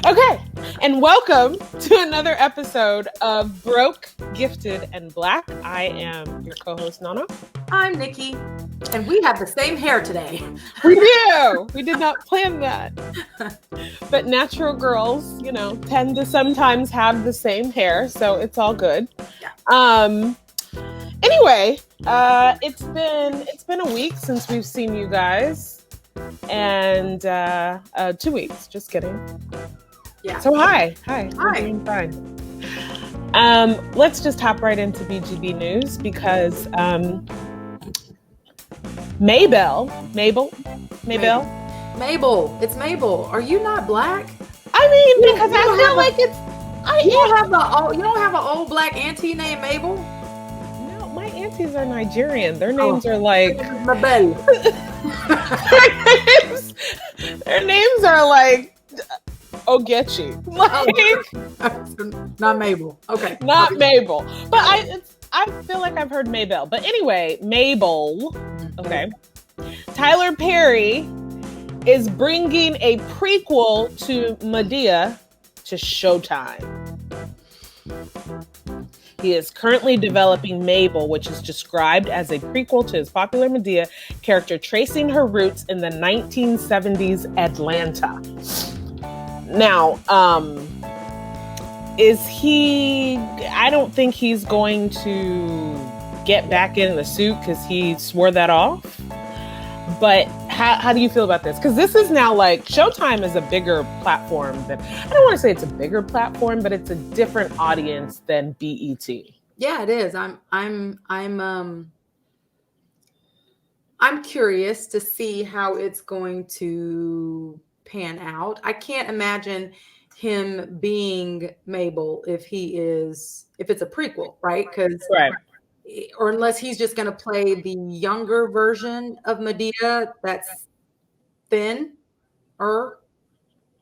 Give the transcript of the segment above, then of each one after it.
Okay, and welcome to another episode of Broke, Gifted, and Black. I am your co-host, Nana. I'm Nikki, and we have the same hair today. We do! We did not plan that. But natural girls, tend to sometimes have the same hair, so it's all good. Yeah. Anyway, it's been a week since we've seen you guys. And 2 weeks, just kidding. Yeah. So hi. We're doing fine. Let's just hop right into BGB news because Mabel. It's Mabel. Are you not black? I mean, because I feel like it's. You don't have an old black auntie named Mabel? No, my aunties are Nigerian. Their names are like Mabel. Their names are like Ogechi. Not Mabel. Okay. Not Mabel. But I feel like I've heard Mabel. But anyway, Mabel. Okay. Tyler Perry is bringing a prequel to Madea to Showtime. He is currently developing Mabel, which is described as a prequel to his popular Madea character, tracing her roots in the 1970s Atlanta. Now, I don't think he's going to get back in the suit because he swore that off. But how do you feel about this? Because this is now like Showtime is a bigger platform than, I don't want to say it's a bigger platform, but it's a different audience than BET. Yeah, it is. I'm curious to see how it's going to pan out. I can't imagine him being Mabel if it's a prequel, right? Right. Or unless he's just going to play the younger version of Madea that's thin,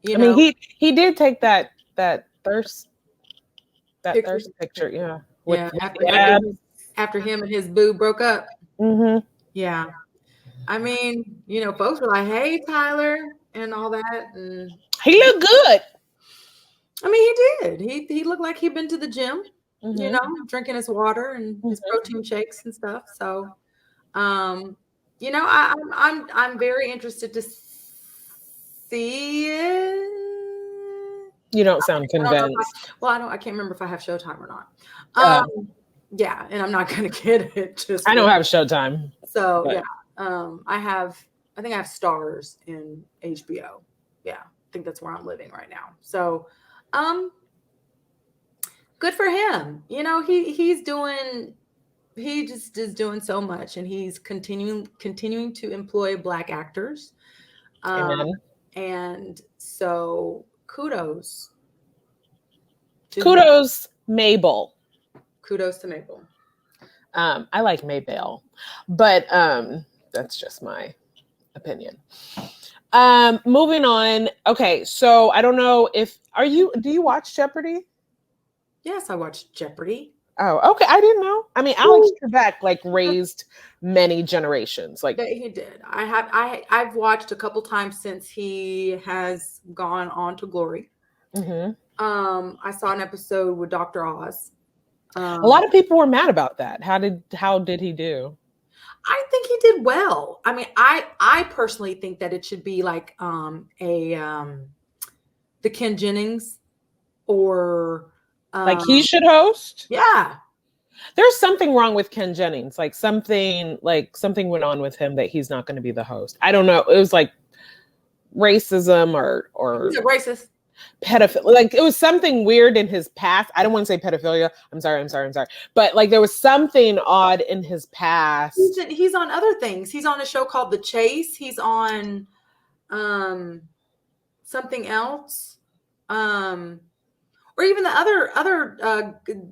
mean, he did take that thirst picture, yeah. After him and his boo broke up. Mm-hmm. Yeah. I mean, folks were like, "Hey, Tyler," and all that, and he looked good. I mean, he did. He looked like he'd been to the gym. Mm-hmm. Drinking his water and his protein shakes and stuff. So, I'm very interested to see it. You don't sound convinced. I can't remember if I have Showtime or not. Yeah, and I'm not gonna get it. I don't have Showtime. So but. Yeah, I think I have Stars in HBO. Yeah, I think that's where I'm living right now. So, good for him. He just is doing so much, and he's continuing to employ Black actors. And so kudos, Mabel. Kudos to Mabel. I like Mabel, but that's just my opinion. Moving on. Okay, so I don't know do you watch Jeopardy? Yes, I watched Jeopardy. Oh, okay. I didn't know. I mean, Alex Trebek raised many generations. He did. I've watched a couple times since he has gone on to glory. Mm-hmm. I saw an episode with Dr. Oz. A lot of people were mad about that. How did he do? I think he did well. I mean, I personally think that it should be like the Ken Jennings or he should host? Yeah. There's something wrong with Ken Jennings. Something went on with him that he's not going to be the host. I don't know. It was racism or he's a racist. Pedophilia. It was something weird in his past. I don't want to say pedophilia. I'm sorry. But there was something odd in his past. He's on other things. He's on a show called The Chase. He's on something else. Or even the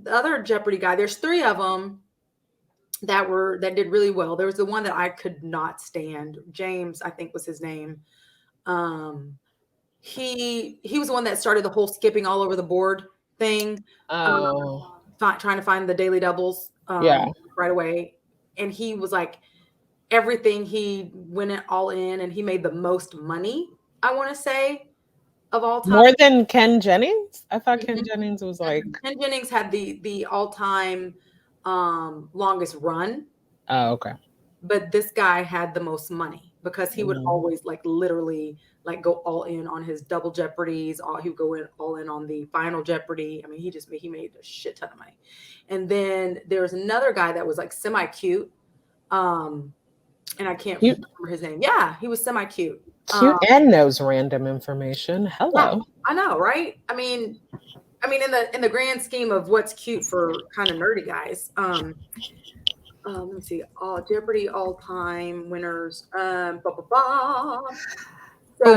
other Jeopardy guy. There's 3 of them that did really well. There was the one that I could not stand. James, I think was his name. He was the one that started the whole skipping all over the board thing. Trying to find the daily doubles right away. And he was everything, he went all in and he made the most money, I want to say, of all time. More than Ken Jennings? I thought Ken Jennings was like... Ken Jennings had the all-time longest run. Oh, okay. But this guy had the most money because he would always like literally like go all in on his double Jeopardies. He would go all in on the final Jeopardy. I mean, he made a shit ton of money. And then there's another guy that was like semi-cute. And I can't remember his name. Yeah, he was semi-cute. Cute and knows random information. Hello. Yeah, I know, right? I mean, in the grand scheme of what's cute for kind of nerdy guys. Let me see. Jeopardy all-time winners. But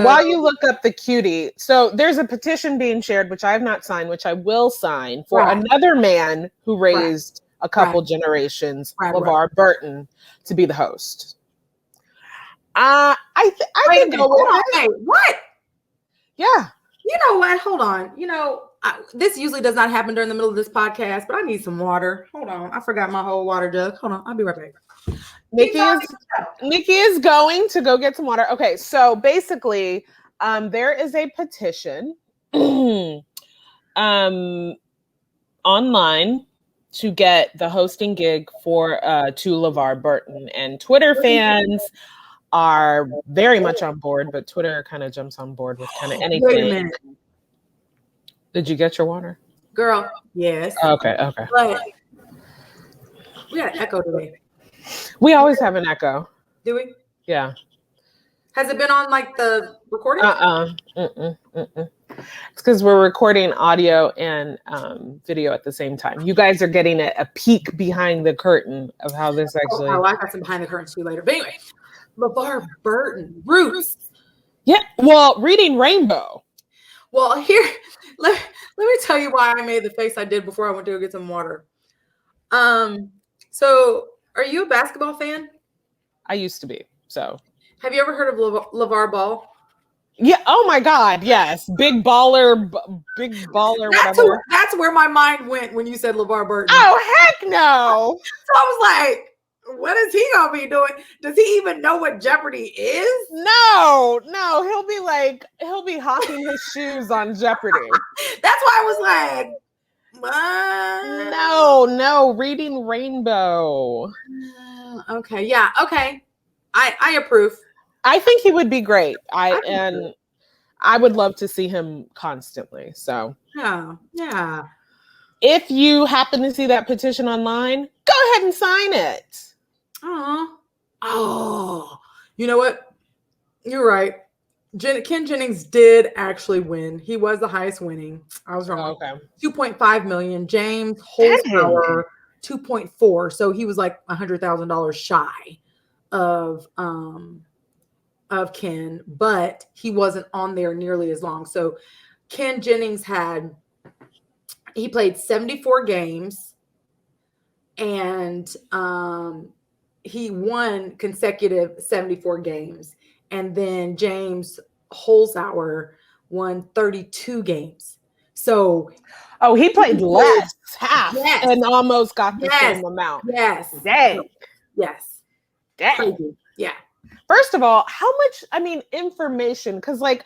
while you look up the cutie, so there's a petition being shared, which I have not signed, which I will sign for another man who raised a couple generations, LeVar Burton, to be the host. I can go with it. Wait, what? Yeah. You know what? Hold on. This usually does not happen during the middle of this podcast, but I need some water. Hold on. I forgot my whole water jug. Hold on. I'll be right back. Nikki is going to go get some water. Okay, so basically, there is a petition online to get the hosting gig for to LeVar Burton, and Twitter fans are very much on board, but Twitter kind of jumps on board with kind of anything. Wait a minute. Did you get your water? Girl, yes. Okay. But we got an echo today. We always have an echo. Do we? Yeah. Has it been on like the recording? It's because we're recording audio and video at the same time. You guys are getting a peek behind the curtain of how this actually... Oh, I got some behind the curtain too later. But anyway, LeVar Burton, Roots. Yeah, well, reading Rainbow. Well, here, let me tell you why I made the face I did before I went to go get some water. So are you a basketball fan? I used to be, so. Have you ever heard of LeVar Ball? Yeah. Oh my God. Yes. Big baller. Whatever. That's where my mind went when you said LeVar Burton. Oh, heck no. So I was like, what is he going to be doing? Does he even know what Jeopardy is? No. He'll be hawking his shoes on Jeopardy. That's why I was like, what? No. Reading Rainbow. Okay. Yeah. Okay. I approve. I think he would be great. I would love to see him constantly. So yeah. If you happen to see that petition online, go ahead and sign it. Oh, you know what? You're right. Ken Jennings did actually win. He was the highest winning. I was wrong. Okay. 2.5 million. James Holzhauer 2.4. So he was like $100,000 shy of Ken, but he wasn't on there nearly as long. So Ken Jennings he played 74 games and he won consecutive 74 games. And then James Holzhauer won 32 games. So he played less, half, and almost got the same amount. Yes. Dang. Yes. Dang. Crazy. Yeah. First of all, how much, information, because there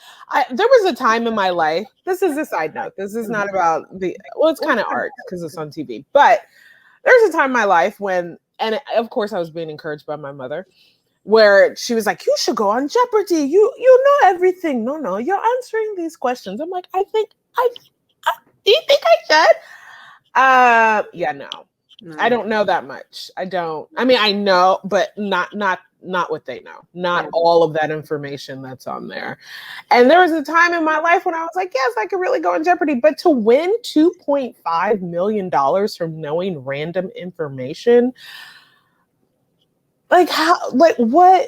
was a time in my life, this is a side note, this is not about it's kind of art because it's on TV, but there's a time in my life when, and of course I was being encouraged by my mother, where she was like, you should go on Jeopardy. You know everything. No, you're answering these questions. I'm like, do you think I should? Yeah, no. I don't know that much. I know, but not what they know. Not all of that information that's on there. And there was a time in my life when I was like, yes, I could really go on Jeopardy. But to win $2.5 million from knowing random information, what?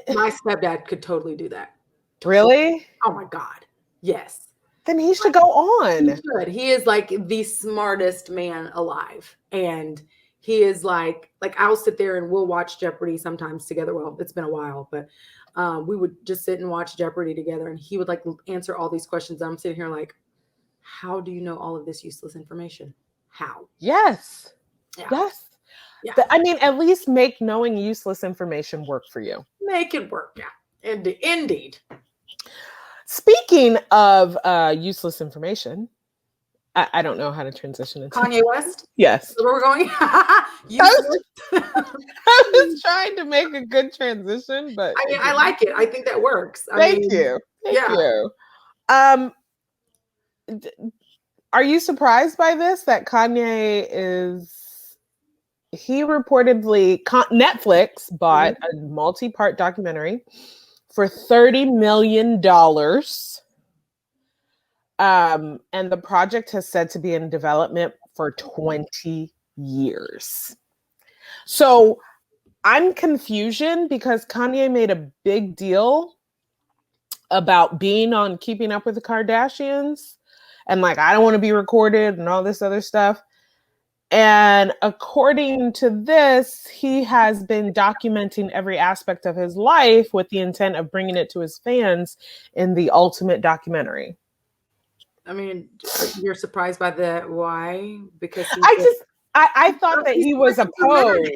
My stepdad could totally do that. Really? Oh my God. Yes. Then he should go on. He should. He is like the smartest man alive. And he is like I'll sit there and we'll watch Jeopardy sometimes together. Well, it's been a while, but we would just sit and watch Jeopardy together. And he would answer all these questions. And I'm sitting here like, how do you know all of this useless information? How? Yes. Yeah. Yes. Yeah. At least make knowing useless information work for you. Make it work. Yeah. Indeed. Speaking of useless information, I don't know how to transition into Kanye West? Yes. Where we're going? I was trying to make a good transition, but I mean, I like it. I think that works. Thank you. Are you surprised by this? That Kanye he reportedly, Netflix bought a multi-part documentary for $30 million. And the project has said to be in development for 20 years. So I'm confusion because Kanye made a big deal about being on Keeping Up with the Kardashians and like, I don't want to be recorded and all this other stuff. And according to this, he has been documenting every aspect of his life with the intent of bringing it to his fans in the ultimate documentary. I mean, you're surprised by that. Why? Because I thought that he was opposed.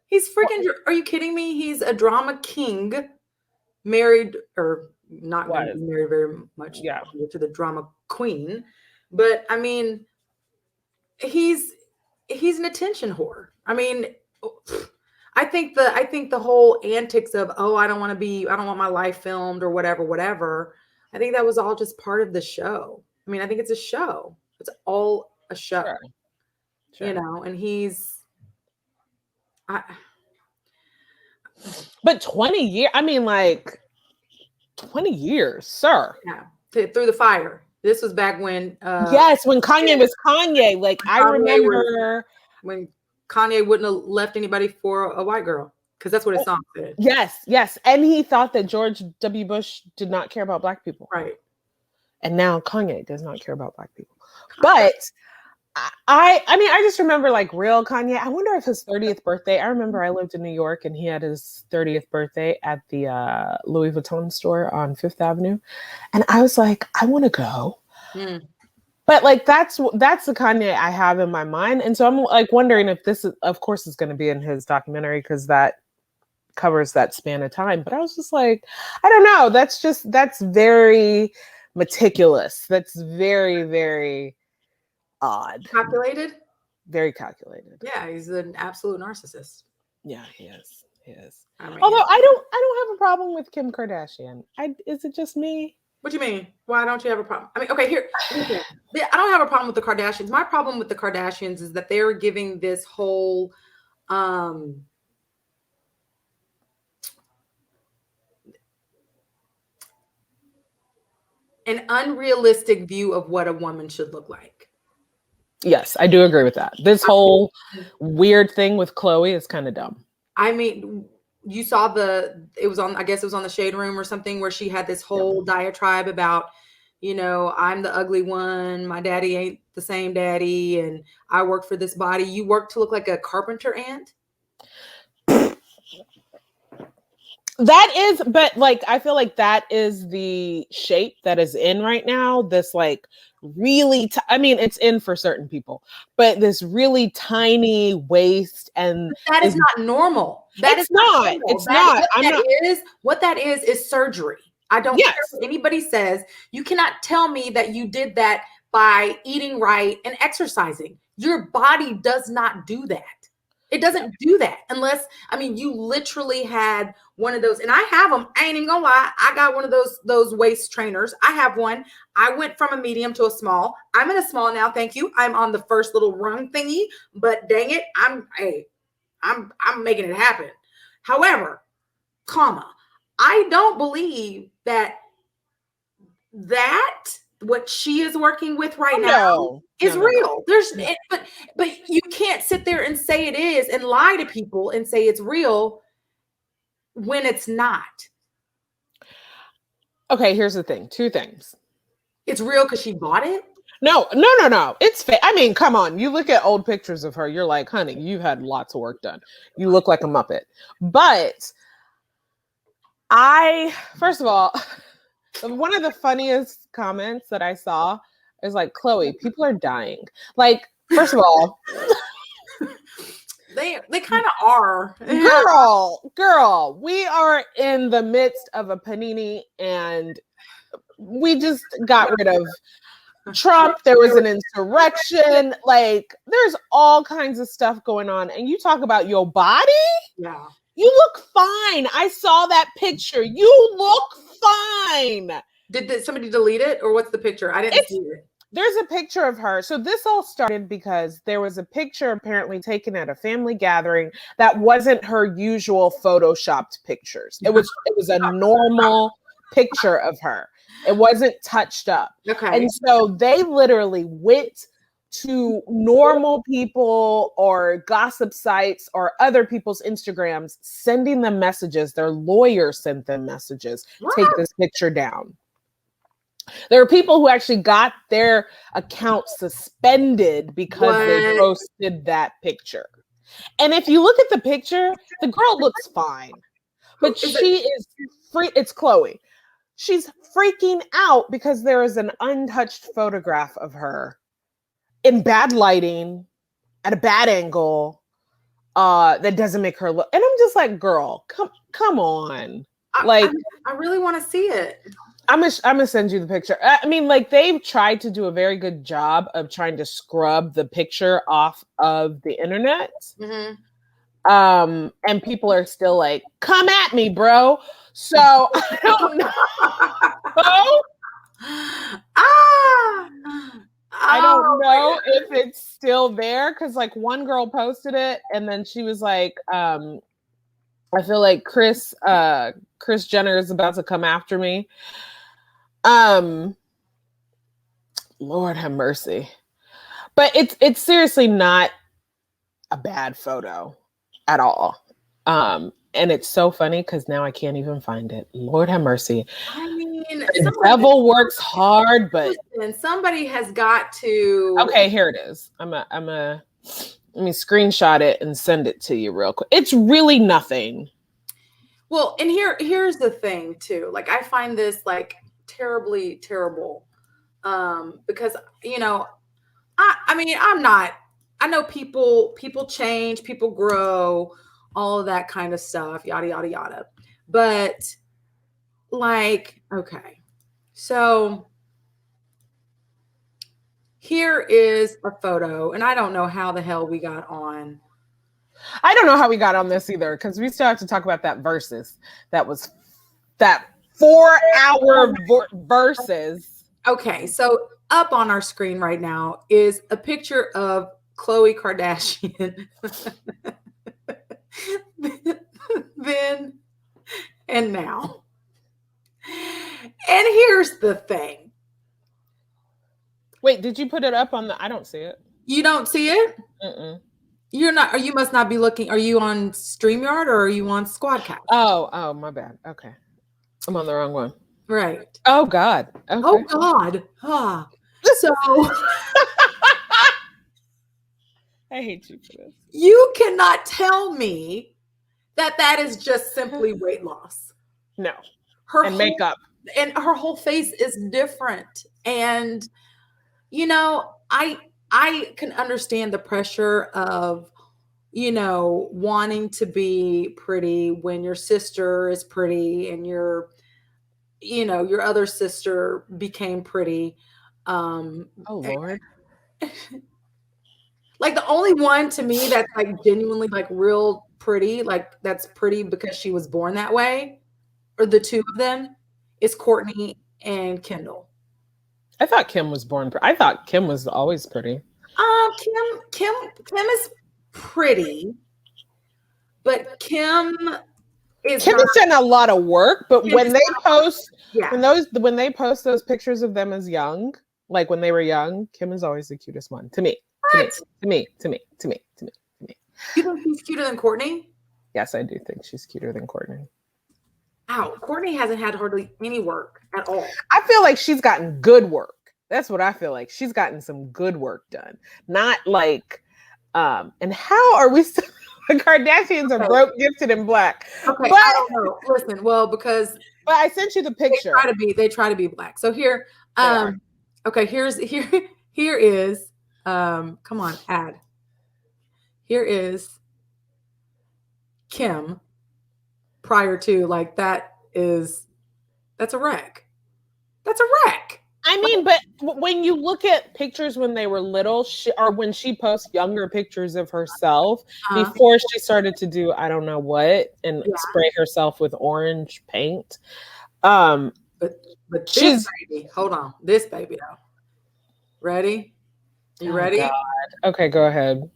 He's freaking, are you kidding me? He's a drama king, married or not married very much to the drama queen. But I mean, he's an attention whore. I mean, I think the whole antics of, I don't want my life filmed or whatever. I think that was all just part of the show. I mean, I think it's a show. It's all a show, sure. You know, and but 20 years, I mean, like 20 years, sir. Yeah. Through the fire. This was back when yes, when Kanye was Kanye. Like I remember when Kanye wouldn't have left anybody for a white girl, because that's what his song said. Yes. And he thought that George W. Bush did not care about Black people. Right. And now Kanye does not care about Black people. But I mean, I just remember like real Kanye. I wonder if his 30th birthday, I remember I lived in New York and he had his 30th birthday at the Louis Vuitton store on Fifth Avenue. And I was like, I want to go. But like, that's the Kanye I have in my mind. And so I'm like wondering if this is, of course, is going to be in his documentary because that covers that span of time. But I was just like, I don't know. That's very meticulous. That's very, very odd. Calculated? Very calculated. Yeah, he's an absolute narcissist. Yeah, he is. I mean, although I don't have a problem with Kim Kardashian. Is it just me? What do you mean? Why don't you have a problem? I mean, okay, here. I don't have a problem with the Kardashians. My problem with the Kardashians is that they're giving this whole an unrealistic view of what a woman should look like. Yes, I do agree with that. This whole weird thing with Khloe is kind of dumb. I mean, you saw it was on the Shade Room or something where she had this whole diatribe about, you know, I'm the ugly one. My daddy ain't the same daddy. And I work for this body. You work to look like a carpenter ant. That is, but like, I feel like that is the shape that is in right now. This like really, I mean, it's in for certain people, but this really tiny waist and that is not normal. It's not. What that is surgery. I don't care what anybody says. You cannot tell me that you did that by eating right and exercising. Your body does not do that. It doesn't do that unless, I mean, you literally had one of those, and I have them. I ain't even gonna lie. I got one of those waist trainers. I have one. I went from a medium to a small. I'm in a small now. Thank you. I'm on the first little rung thingy, but dang it, I'm making it happen. However, I don't believe that what she is working with right now is real. But you can't sit there and say it is and lie to people and say it's real when it's not. Okay, here's the thing. Two things. It's real because she bought it? No. It's fake. I mean, come on. You look at old pictures of her, you're like, honey, you've had lots of work done. You look like a Muppet. But first of all, one of the funniest comments that I saw is like, Khloe, people are dying. Like, first of all, They kind of are. Girl, we are in the midst of a panini, and we just got rid of Trump. There was an insurrection. Like, there's all kinds of stuff going on. And you talk about your body? Yeah. You look fine. I saw that picture. You look fine. Did somebody delete it, or what's the picture? I didn't see it. There's a picture of her. So this all started because there was a picture apparently taken at a family gathering that wasn't her usual photoshopped pictures. It was a normal picture of her. It wasn't touched up. Okay. And so they literally went to normal people or gossip sites or other people's Instagrams, sending them messages. Their lawyer sent them messages. Take this picture down. There are people who actually got their account suspended because they posted that picture. And if you look at the picture, the girl looks fine, but she is free. It's Khloe. She's freaking out because there is an untouched photograph of her in bad lighting at a bad angle that doesn't make her look. And I'm just like, girl, come on. Like, I really want to see it. I'm gonna send you the picture. I mean, like, they've tried to do a very good job of trying to scrub the picture off of the internet. Mm-hmm. And people are still like, come at me, bro. So I don't know. I don't know if it's still there, because like one girl posted it and then she was like, I feel like Kris Jenner is about to come after me. Lord have mercy. But it's seriously not a bad photo at all. And it's so funny because now I can't even find it. Lord have mercy. I mean, the devil works hard, but somebody has got to. Okay, here it is. I'm a let me screenshot it and send it to you real quick. It's really nothing. Well, and here's the thing too. Like, I find this like terribly terrible. Because, you know, I mean, I know people change, people grow, all of that kind of stuff, yada, yada, yada. But like, okay, so here is a photo, and I don't know how the hell we got on. I don't know how we got on this either, because we still have to talk about that Verzuz. That was that 4-hour Verzuz. Okay, so up on our screen right now is a picture of Khloe Kardashian. Then and now. And here's the thing. Wait, did you put it up on the? I don't see it. You don't see it? Mm-mm. You're not, or you must not be looking. Are you on StreamYard or are you on Squadcast? Oh, my bad. Okay. I'm on the wrong one. Right. Oh, God. Okay. Oh, God. Ah. So I hate you for this. You cannot tell me that is just simply weight loss. No. And makeup. And her whole face is different. And, you know, I can understand the pressure of, you know, wanting to be pretty when your sister is pretty and your other sister became pretty. Oh, Lord. Like, the only one to me that's like genuinely like real pretty, like that's pretty because she was born that way, or the two of them, is Kourtney and Kendall. I thought Kim was born. I thought Kim was always pretty. Kim is pretty, but Kim has done a lot of work. But when they post, when they post those pictures of them as young, like when they were young, Kim is always the cutest one to me. To me. You think she's cuter than Kourtney? Yes, I do think she's cuter than Kourtney. Ow, Kourtney hasn't had hardly any work at all. I feel like she's gotten good work. That's what I feel like. She's gotten some good work done. Not like, and how are we still, the Kardashians are broke, gifted, and black. Okay, but I don't know. Listen, well, because I sent you the picture. They try to be black. So here, okay, here is, come on, add. Here is Kim prior to, like, that's a wreck. That's a wreck. I mean, but when you look at pictures when they were little, or when she posts younger pictures of herself before she started to do I don't know what and spray herself with orange paint. But this baby, hold on, this baby though. Ready? You ready? God. Okay, go ahead.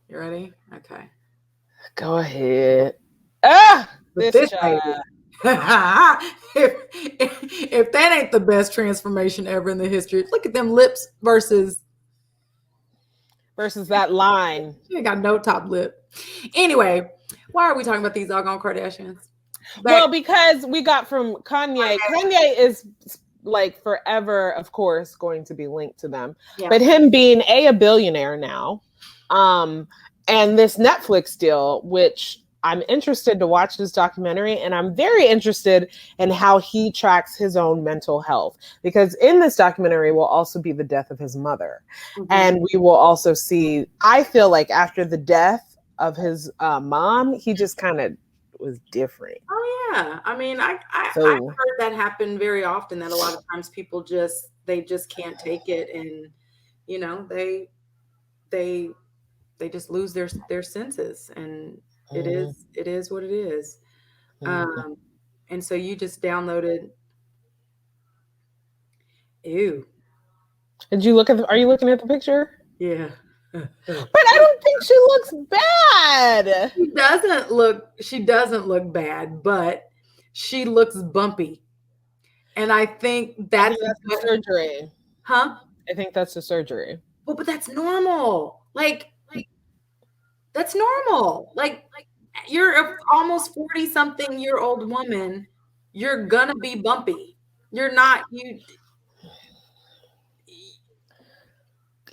You ready? Okay. Go ahead. Ah, this baby. if that ain't the best transformation ever in the history, look at them lips versus that line. She ain't got no top lip. Anyway, why are we talking about these doggone Kardashians? Well, because we got from Kanye. Kanye is like forever, of course, going to be linked to them. Yeah. But him being a billionaire now, and this Netflix deal, which I'm interested to watch this documentary, and I'm very interested in how he tracks his own mental health, because in this documentary will also be the death of his mother. Mm-hmm. And we will also see, I feel like after the death of his mom, he just kind of was different. Oh yeah. I mean, I've heard that happen very often, that a lot of times people just can't take it, and you know, they just lose their senses, and it is what it is. And so you just downloaded. Ew. Did you are you looking at the picture? Yeah. But I don't think she looks bad. She doesn't look bad, but she looks bumpy. And I think that's the surgery. Huh? I think that's the surgery. Well, but that's normal. Like that's normal. Like you're a almost 40-something-year-old woman. You're gonna be bumpy. You're not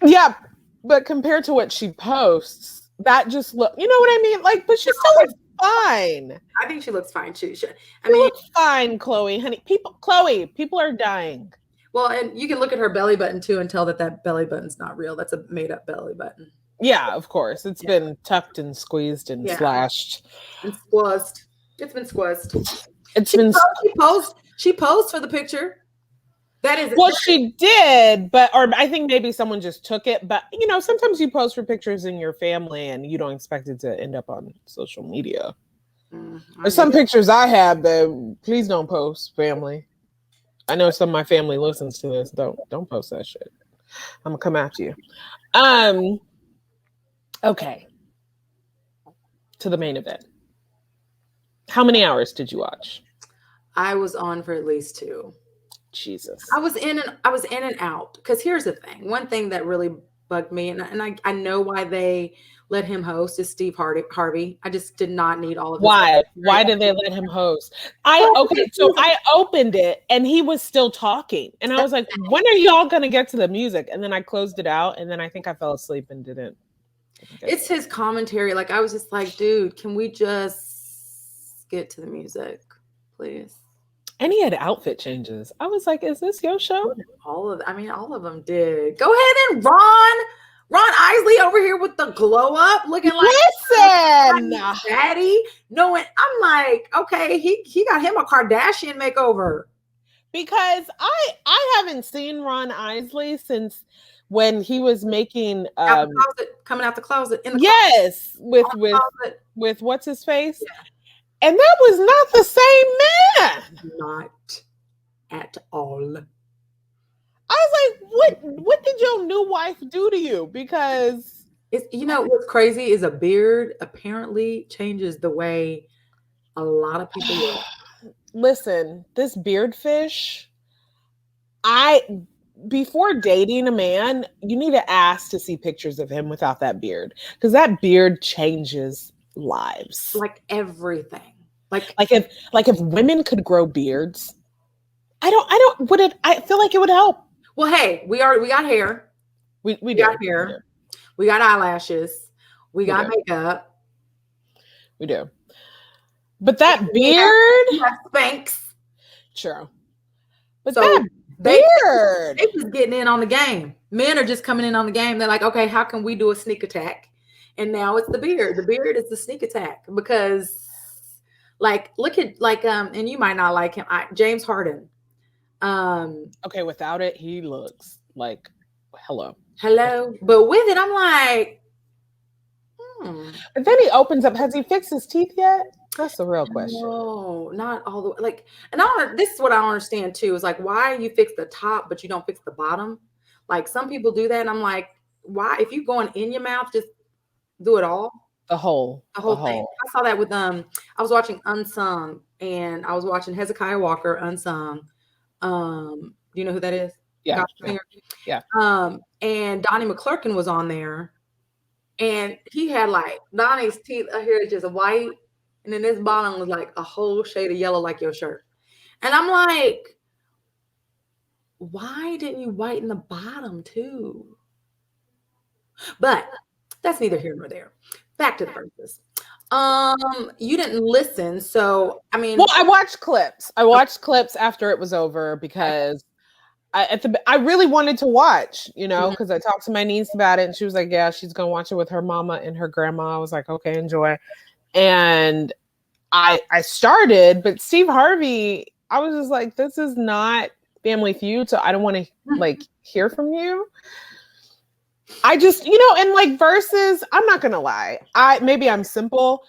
Yeah, but compared to what she posts, that just look. You know what I mean? Like, but she still looks fine. I think she looks fine too. I mean, looks fine, Khloe. Honey, people are dying. Well, and you can look at her belly button too and tell that belly button's not real. That's a made-up belly button. Yeah, of course. It's been tucked and squeezed and slashed. And squazzed. It's been squazzed. She posed for the picture. She did, or I think maybe someone just took it. But you know, sometimes you post for pictures in your family and you don't expect it to end up on social media. There's some pictures I have that please don't post, family. I know some of my family listens to this. Don't post that shit. I'm gonna come after you. Okay. To the main event. How many hours did you watch? I was on for at least 2. Jesus. I was in and out. Because here's the thing. One thing that really bugged me, and I know why they let him host, is Steve Harvey. I just did not need all of this. Why? Why did they let him host? I opened it and he was still talking. And I was like, when are y'all gonna get to the music? And then I closed it out, and then I think I fell asleep and didn't. It's his commentary. Like, I was just like, dude, can we just get to the music, please? And he had outfit changes. I was like, is this your show? All of them did. Go ahead and Ron Isley over here with the glow up, looking like daddy. No, I'm like, okay, he got him a Kardashian makeover. Because I haven't seen Ron Isley since when he was making coming out the closet. With what's his face? Yeah. And that was not the same man. Not at all. I was like, what did your new wife do to you? Because what's crazy is a beard apparently changes the way a lot of people look. Listen, this beard fish, before dating a man, you need to ask to see pictures of him without that beard. Because that beard changes lives. Like everything. Like if women could grow beards, I feel like it would help. Well, hey, we got hair. We got hair. We got eyelashes. We got makeup. We do. But that beard, we have Spanx. True. But so that beard, they just getting in on the game. Men are just coming in on the game. They're like, okay, how can we do a sneak attack? And now it's the beard. The beard is the sneak attack because Like, look at and you might not like him, James Harden. Okay, without it, he looks like hello. But with it, I'm like, And then he opens up. Has he fixed his teeth yet? That's the real question. No, not all the way. Like, and this is what I don't understand too. Is like, why you fix the top but you don't fix the bottom? Like, some people do that, and I'm like, why? If you going in your mouth, just do it all. The whole thing. I saw that with I was watching Unsung, and I was watching Hezekiah Walker Unsung. Do you know who that is? Yeah. Yeah. And Donnie McClurkin was on there, and he had like Donnie's teeth here is just white, and then this bottom was like a whole shade of yellow like your shirt. And I'm like, why didn't you whiten the bottom too? But that's neither here nor there. Back to the Verzuz. You didn't listen, so I mean, well, I watched clips. I watched clips after it was over because I really wanted to watch, because I talked to my niece about it, and she was like, "Yeah, she's gonna watch it with her mama and her grandma." I was like, "Okay, enjoy." And I started, but Steve Harvey, I was just like, "This is not Family Feud, so I don't want to like hear from you." I just, and like Verzuz, I'm not gonna lie. Maybe I'm simple.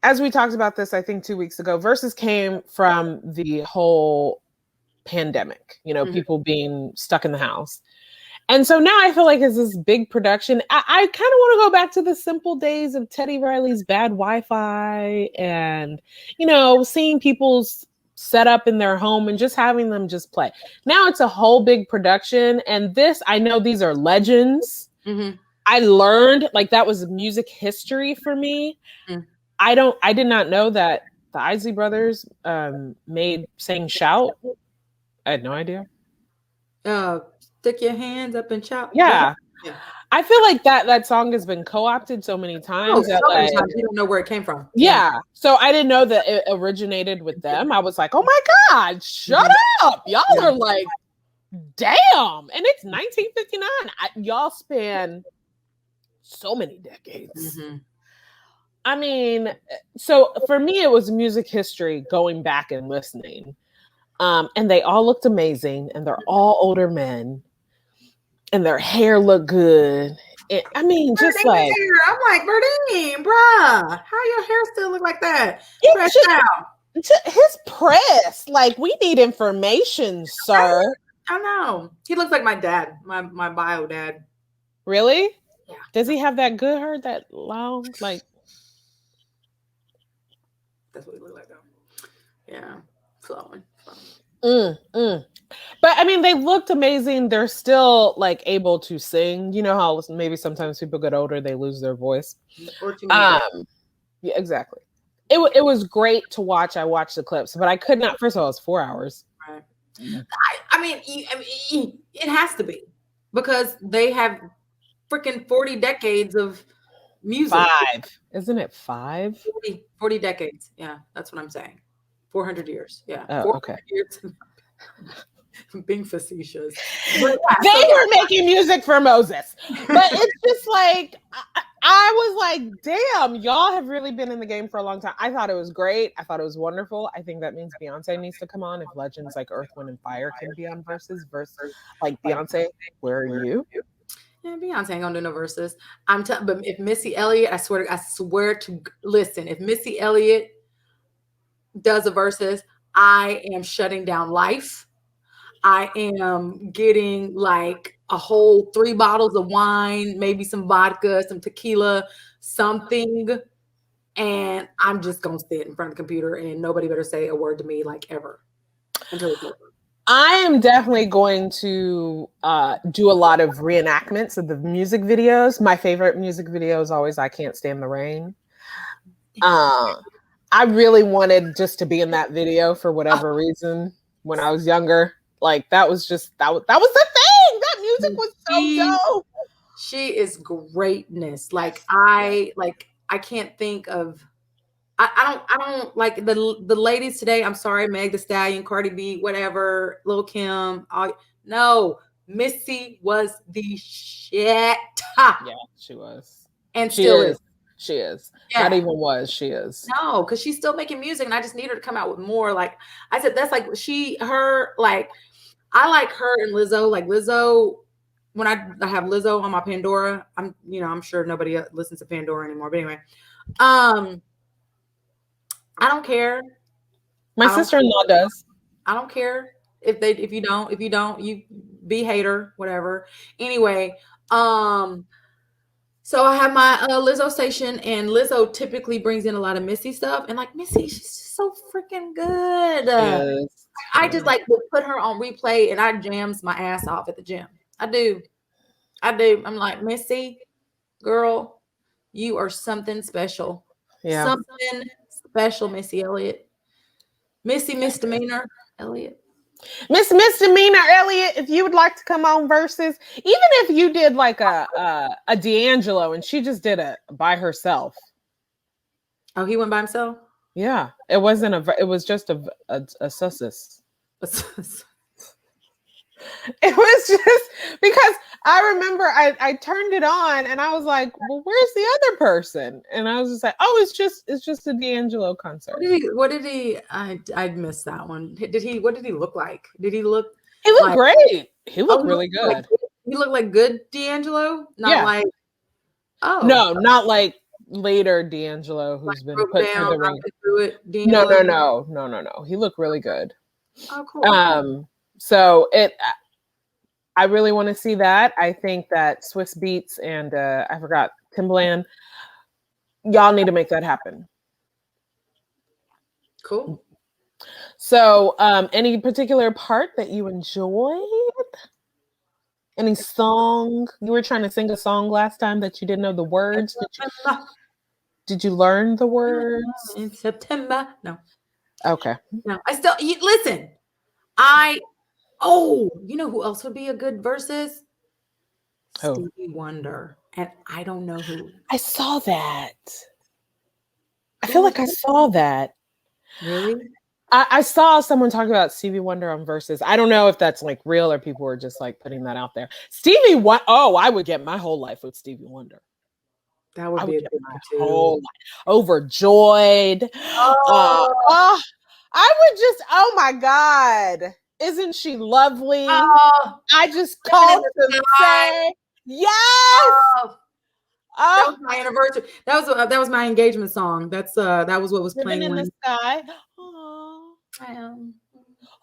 As we talked about this, I think 2 weeks ago, Verzuz came from the whole pandemic, people being stuck in the house. And so now I feel like it's this big production. I kind of want to go back to the simple days of Teddy Riley's bad Wi-Fi and, seeing people's set up in their home and just having them just play. Now it's a whole big production. And this, I know these are legends. I learned like that was music history for me. I did not know that the Isley Brothers sang Shout. I had no idea. Stick your hands up and shout. Yeah. I feel like that song has been co-opted so many times. You don't know where it came from. Yeah. So I didn't know that it originated with them. I was like, oh my God, shut up. Y'all are like, damn. And it's 1959. Y'all span so many decades. I mean, so for me, it was music history going back and listening. And they all looked amazing, and they're all older men, and their hair looked good. I mean, just like I'm like, Berdine, bruh, how your hair still look like that? His press, like, we need information, sir. I know. He looks like my dad, my bio dad. Really? Yeah. Does he have that good hair, that long, like? That's what he looked like, though. Yeah, flowing. But I mean, they looked amazing. They're still like able to sing. You know how maybe sometimes people get older, they lose their voice. Yeah, exactly. It was great to watch. I watched the clips, but I could not. First of all, it's 4 hours. Right. I mean, it has to be because they have freaking 40 decades of music. 5, isn't it 5? 40 decades. Yeah, that's what I'm saying. 400 years. Yeah. Oh, okay. Years. Being facetious. But, they were making music for Moses. But it's just like, I was like, damn, y'all have really been in the game for a long time. I thought it was great. I thought it was wonderful. I think that means Beyonce needs to come on. If legends like Earth, Wind, and Fire can be on Verzuz, like Beyonce, where are you? Yeah, Beyonce ain't gonna do no Verzuz. But if Missy Elliott, I swear to listen, if Missy Elliott does a Verzuz, I am shutting down life. I am getting like a whole 3 bottles of wine, maybe some vodka, some tequila, something. And I'm just going to sit in front of the computer and nobody better say a word to me like ever until it's over. I am definitely going to do a lot of reenactments of the music videos. My favorite music video is always I Can't Stand the Rain. I really wanted just to be in that video for whatever reason when I was younger. Like that was the thing. That music was so dope. She is greatness. Like I can't think of. I don't like the ladies today. I'm sorry, Meg Thee Stallion, Cardi B, whatever, Lil Kim. No, Missy was the shit. Yeah, she was, and she still is. She is. Yeah. Not even was. She is. No, because she's still making music, and I just need her to come out with more. Like I said, that's like I like her and Lizzo. Like Lizzo, when I have Lizzo on my Pandora, I'm sure nobody listens to Pandora anymore. But anyway, I don't care. My sister-in-law does. I don't care if you don't, you be hater, whatever. Anyway, so I have my Lizzo station, and Lizzo typically brings in a lot of Missy stuff, and like Missy, she's just so freaking good. I just like will put her on replay, and I jams my ass off at the gym. I do. I'm like, Missy, girl, you are something special. Yeah. Something special, Missy Elliott. Missy Misdemeanor Elliott. Miss Misdemeanor Elliott, if you would like to come on Verzuz, even if you did like a D'Angelo and she just did it by herself. Oh, he went by himself? Yeah. It was just a sussus. It was just because I remember I turned it on and I was like, well, where's the other person? And I was just like, oh, it's just a D'Angelo concert. What did he I missed that one. What did he look like? He looked great. He looked really good. He looked like good D'Angelo? Not not like later D'Angelo who's been put through the ring. No. He looked really good. Oh, cool. So I really want to see that. I think that Swiss Beats and I forgot Timbaland, y'all need to make that happen. Cool. So, any particular part that you enjoyed? Any song? You were trying to sing a song last time that you didn't know the words. Did you learn the words? In September. No. Okay. No, listen. You know who else would be a good Verzuz? Stevie Wonder. And I don't know who. I saw that. I feel like I saw that. Really? I saw someone talk about Stevie Wonder on Verzuz. I don't know if that's like real or people were just like putting that out there. I would get my whole life with Stevie Wonder. That would be a good one too. Whole life. Overjoyed. I would just, oh my God. Isn't she lovely? I just called to say yes. That was my anniversary. That was my engagement song. That was what was playing in the sky.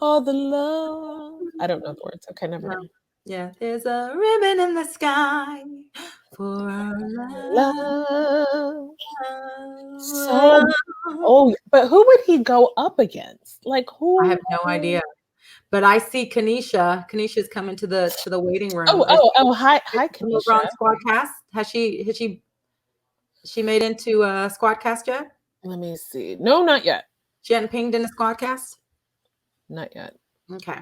All the love. I don't know the words. Okay, never mind. Yeah, there's a ribbon in the sky for our love. But who would he go up against? Like who? I have no idea. But I see Kenneisha. Kenneisha's coming to the waiting room. Hi, Kenneisha. On Squadcast. Has she made into Squadcast yet? Let me see. No, not yet. She hadn't pinged in the Squadcast? Not yet. Okay.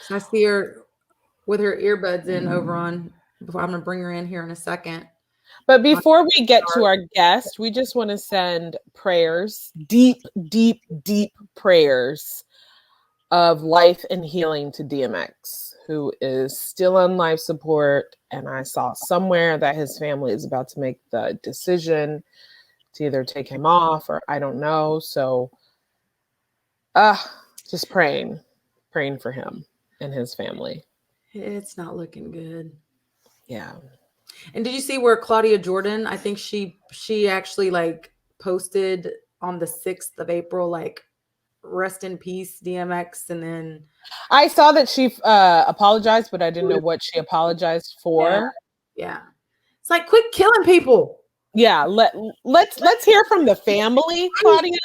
So I see her with her earbuds in over on. I'm gonna bring her in here in a second. But before we get to our guest, we just want to send prayers, deep, deep, deep prayers of life and healing to DMX, who is still on life support. And I saw somewhere that his family is about to make the decision to either take him off or I don't know. So just praying for him and his family. It's not looking good. Yeah. And did you see where Claudia Jordan, I think she actually like posted on the 6th of April, like, rest in peace, DMX. And then I saw that she apologized, but I didn't know what she apologized for. Yeah. It's like, quit killing people. Yeah. Let's hear from the family, Claudia.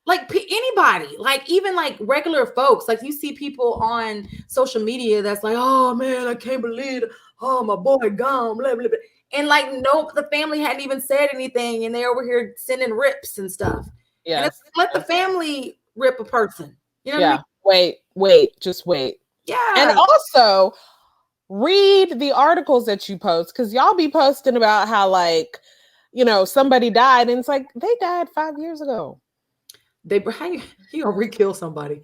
Like anybody, like even like regular folks, like you see people on social media that's like, oh man, I can't believe it. Oh, my boy gone, blah, blah, blah. And like, no, the family hadn't even said anything, and they're over here sending rips and stuff. Yeah, let the family rip a person. You know what I mean? Wait, just wait. Yeah. And also read the articles that you post, because y'all be posting about how, like, you know, somebody died, and it's like they died 5 years ago. How you gonna re-kill somebody?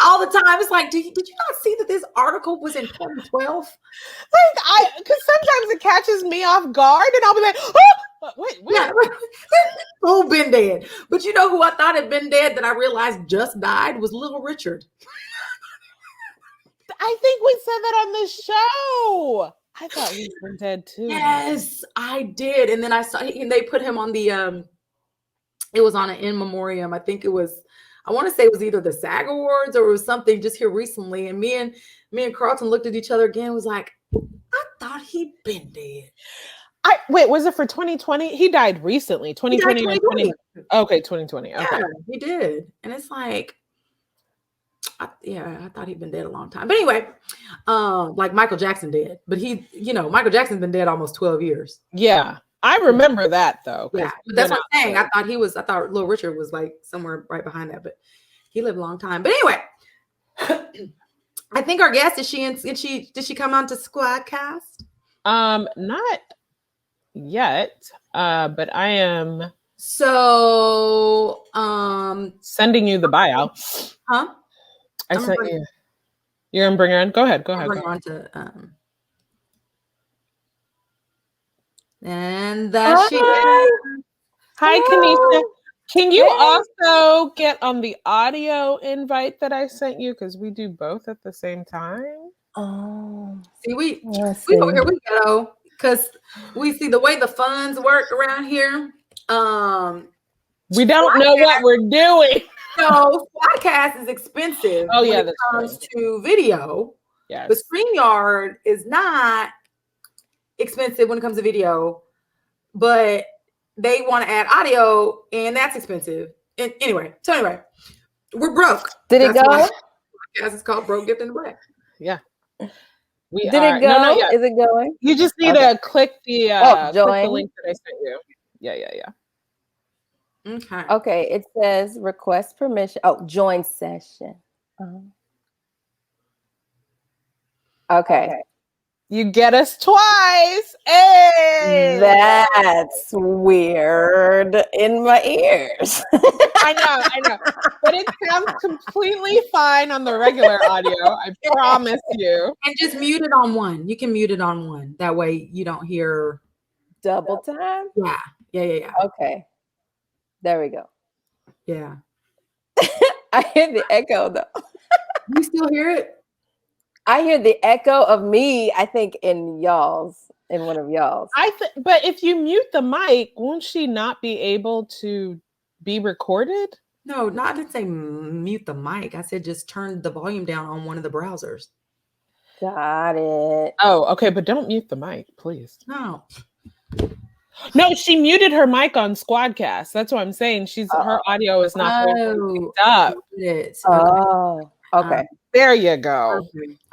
all the time. It's like, did you not see that this article was in 2012? Because sometimes it catches me off guard, and I'll be like, oh, wait. Yeah, who been dead? But you know who I thought had been dead that I realized just died was Little Richard. I think we said that on the show. I thought he was dead too. Yes, I did. And then I saw, and they put him on the, it was on an in memoriam. I think it was, I want to say it was either the SAG Awards or it was something just here recently. And me and Carlton looked at each other again and was like, I thought he'd been dead. Wait, was it for 2020? He died recently. 2020 or 2020? Okay, 2020. Okay. Yeah, he did. And it's like, I thought he'd been dead a long time. But anyway, like Michael Jackson did. But Michael Jackson's been dead almost 12 years. Yeah. I remember that though. Yeah, but that's what I'm saying. I thought Little Richard was like somewhere right behind that, but he lived a long time. But anyway, I think our guest did she come on to Squadcast? Not yet. But I am sending you the bio. Huh? I sent you. You're gonna bring her in? Go ahead. Bring her on to and that she is. Hi, Kenneisha. Can you also get on the audio invite that I sent you? Because we do both at the same time. Oh, see, we over here we go because we see the way the funds work around here. We don't know what we're doing. So Squadcast is expensive. Oh yeah, when it comes to video. Yes. But StreamYard is not expensive when it comes to video, but they want to add audio, and that's expensive. And anyway, we're broke. Did it go? Podcast is called Broke Gift in the Bread. Yeah. Did it go? No, Is it going? You just need to click the link that I sent you. Yeah. Okay. It says request permission. Oh, join session. Okay. You get us twice. Hey! That's weird in my ears. I know. But it sounds completely fine on the regular audio. I promise you. And just mute it on one. You can mute it on one. That way you don't hear double time? Yeah. Okay. There we go. Yeah. I hear the echo though. You still hear it? I hear the echo of me, I think, in one of y'all's. But if you mute the mic, won't she not be able to be recorded? No, I didn't say mute the mic. I said just turn the volume down on one of the browsers. Got it. Oh, okay, but don't mute the mic, please. No, she muted her mic on Squadcast. That's what I'm saying. Her audio is not picked up. Oh, okay. There you go.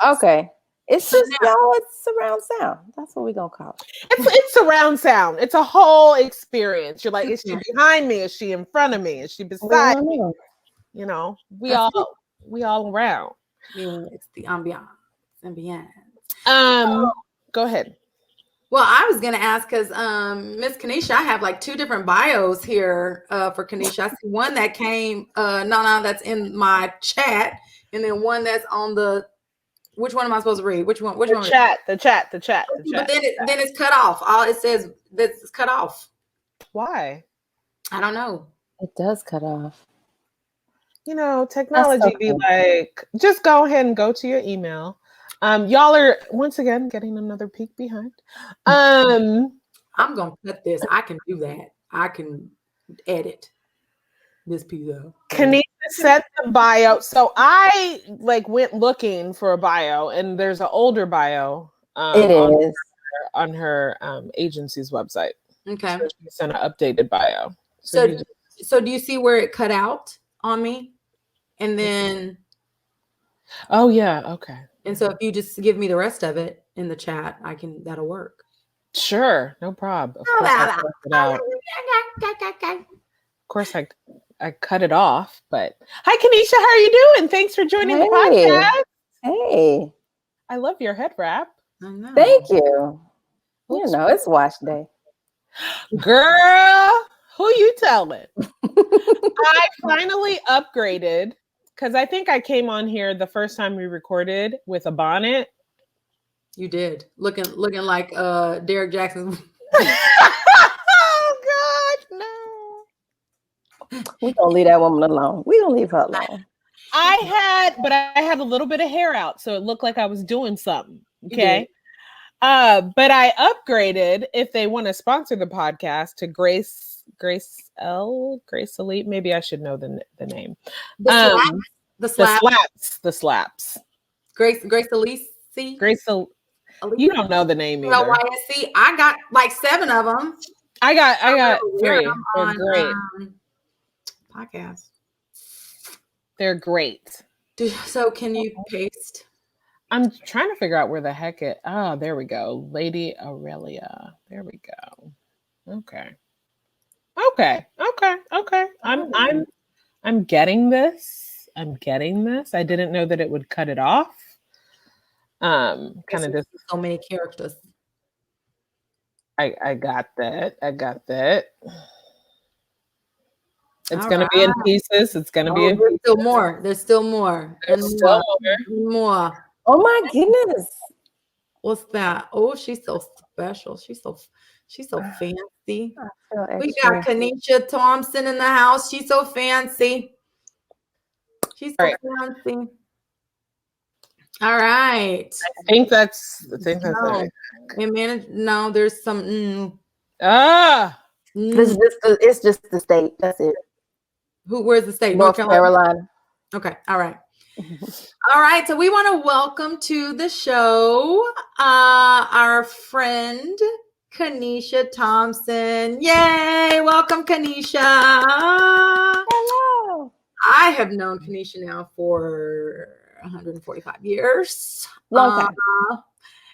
Okay. It's just it's surround sound. That's what we're gonna call it. It's surround sound. It's a whole experience. You're like, is she behind me? Is she in front of me? Is she beside me? We all around. It's the ambiance. Go ahead. Well, I was gonna ask because Miss Kenneisha, I have like two different bios here for Kenneisha. I see one that came that's in my chat, and then one that's on the. Which one am I supposed to read? Which one? The chat. But then it's cut off. All it says that's cut off. Why? I don't know. It does cut off. Technology be like, just go ahead and go to your email. Y'all are once again getting another peek behind. I'm gonna cut this. I can do that. I can edit this piece up. Kenneisha said the bio. So I went looking for a bio, and there's an older bio. It is on her agency's website. Okay. So she sent an updated bio. So do you see where it cut out on me? And then. Oh yeah. Okay. And so if you just give me the rest of it in the chat, that'll work. Sure, no problem. Of course, I cut it off. But hi, Kenneisha, how are you doing? Thanks for joining the podcast. Hey, I love your head wrap. I know. Thank you. It's wash day. Girl, who you telling? I finally upgraded because I think I came on here the first time we recorded with a bonnet. You did. Looking like Derek Jackson. Oh God, no. We gonna leave that woman alone. We gonna leave her alone. I had a little bit of hair out, so it looked like I was doing something. Okay. But I upgraded, if they want to sponsor the podcast, to Grace Elite. Maybe I should know the name. The slaps. Grace Elise. Grace. You don't know the name either. YSC. I got like 7 of them. I got 3. They're great. Podcast. They're great. So can you paste? I'm trying to figure out where the heck it. Oh, there we go. Lady Aurelia. There we go. Okay. I'm getting this. I didn't know that it would cut it off. Kind of just so many characters. I got that. It's going to be in pieces. It's going to be in pieces. There's still more. More. Oh my goodness. What's that? Oh, she's so special. She's so fancy. We got Kenneisha Thompson in the house. She's so fancy. Fancy. All right. I think that's it. No, there's some. It's just the state. That's it. Where's the state? North Carolina. Okay. All right. All right. So we want to welcome to the show our friend Kenneisha Thompson. Yay! Welcome, Kenneisha. Hello. I have known Kenneisha now for 145 years. Long time.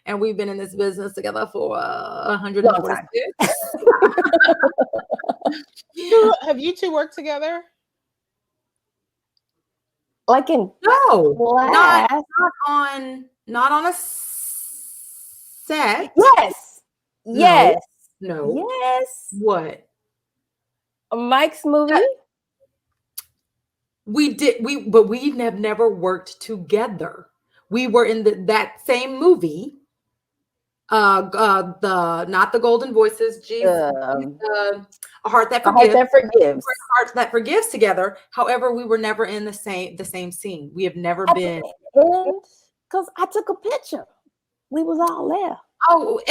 And we've been in this business together for 146. Have you two worked together? Like in not on a set. Yes. No. Yes. What? Mike's movie. We did. But we have never worked together. We were in that same movie. Not the Golden Voices. A Heart That Forgives. Heart That Forgives together. However, we were never in the same scene. We have never been. Because I took a picture. We was all there. Oh,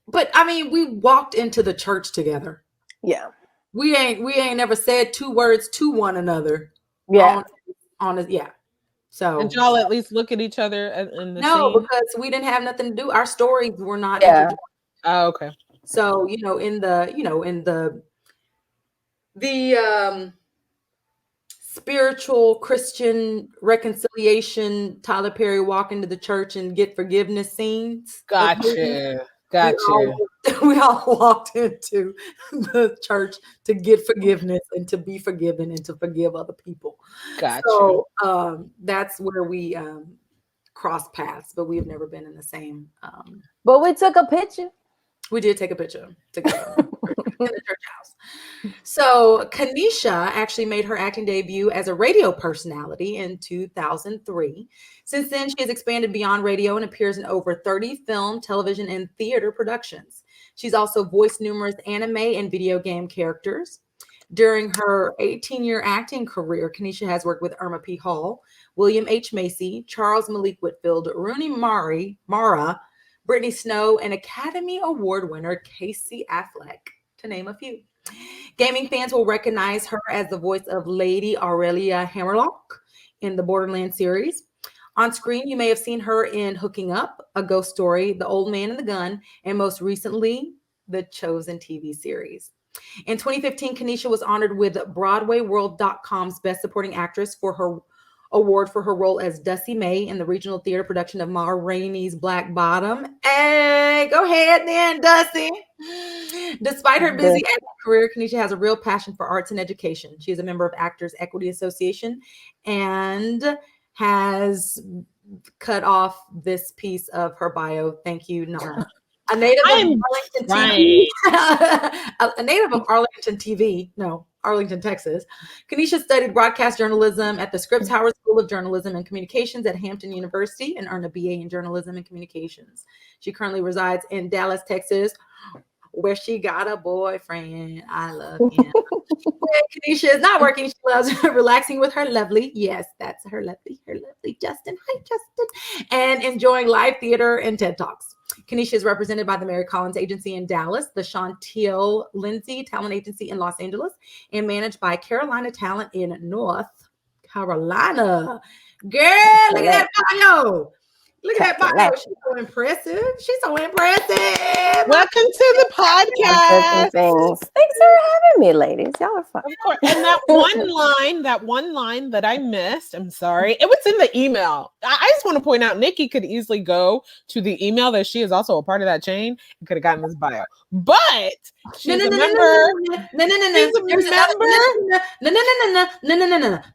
but I mean, we walked into the church together. Yeah. We ain't never said 2 words to one another. Yeah. Yeah. So did y'all at least look at each other in the scene? Because we didn't have nothing to do. Our stories were not. Yeah. Oh, okay. So in the spiritual Christian reconciliation, Tyler Perry walk into the church and get forgiveness scenes. Gotcha. We all walked into the church to get forgiveness and to be forgiven and to forgive other people. Gotcha. So that's where we crossed paths, but we have never been in the same. But we took a picture. We did take a picture together in the church house. So Kenneisha actually made her acting debut as a radio personality in 2003. Since then, she has expanded beyond radio and appears in over 30 film, television, and theater productions. She's also voiced numerous anime and video game characters. During her 18-year acting career, Kenneisha has worked with Irma P. Hall, William H. Macy, Charles Malik Whitfield, Rooney Mara, Brittany Snow, and Academy Award winner Casey Affleck, to name a few. Gaming fans will recognize her as the voice of Lady Aurelia Hammerlock in the Borderlands series. On screen, you may have seen her in Hooking Up, A Ghost Story, The Old Man and the Gun, and most recently, the Chosen TV series. In 2015, Kenneisha was honored with BroadwayWorld.com's Best Supporting Actress for her award for her role as Dusty May in the regional theater production of Ma Rainey's Black Bottom. Hey, go ahead then, Dusty. Despite her busy acting career, Kenneisha has a real passion for arts and education. She is a member of Actors Equity Association and has cut off this piece of her bio. Thank you, Nana. A native of Arlington TV. A native of Arlington TV. No, Arlington, Texas. Kenneisha studied broadcast journalism at the Scripps Howard School of Journalism and Communications at Hampton University and earned a BA in journalism and communications. She currently resides in Dallas, Texas, where she got a boyfriend. I love him. Kenneisha is not working. She loves relaxing with her lovely, yes, that's her lovely Justin. Hi, Justin. And enjoying live theater and TED Talks. Kenneisha is represented by the Mary Collins Agency in Dallas, the Chantel Lindsay Talent Agency in Los Angeles, and managed by Carolina Talent in North Carolina. Girl, look at that bio. Look at that bio. She's so impressive. Welcome to the podcast. Thanks for having me, ladies. Y'all are fun. Of course. And that one line that I missed, I'm sorry. It was in the email. I just want to point out, Nikki could easily go to the email that she is also a part of that chain and could have gotten this bio. But she's a member. No.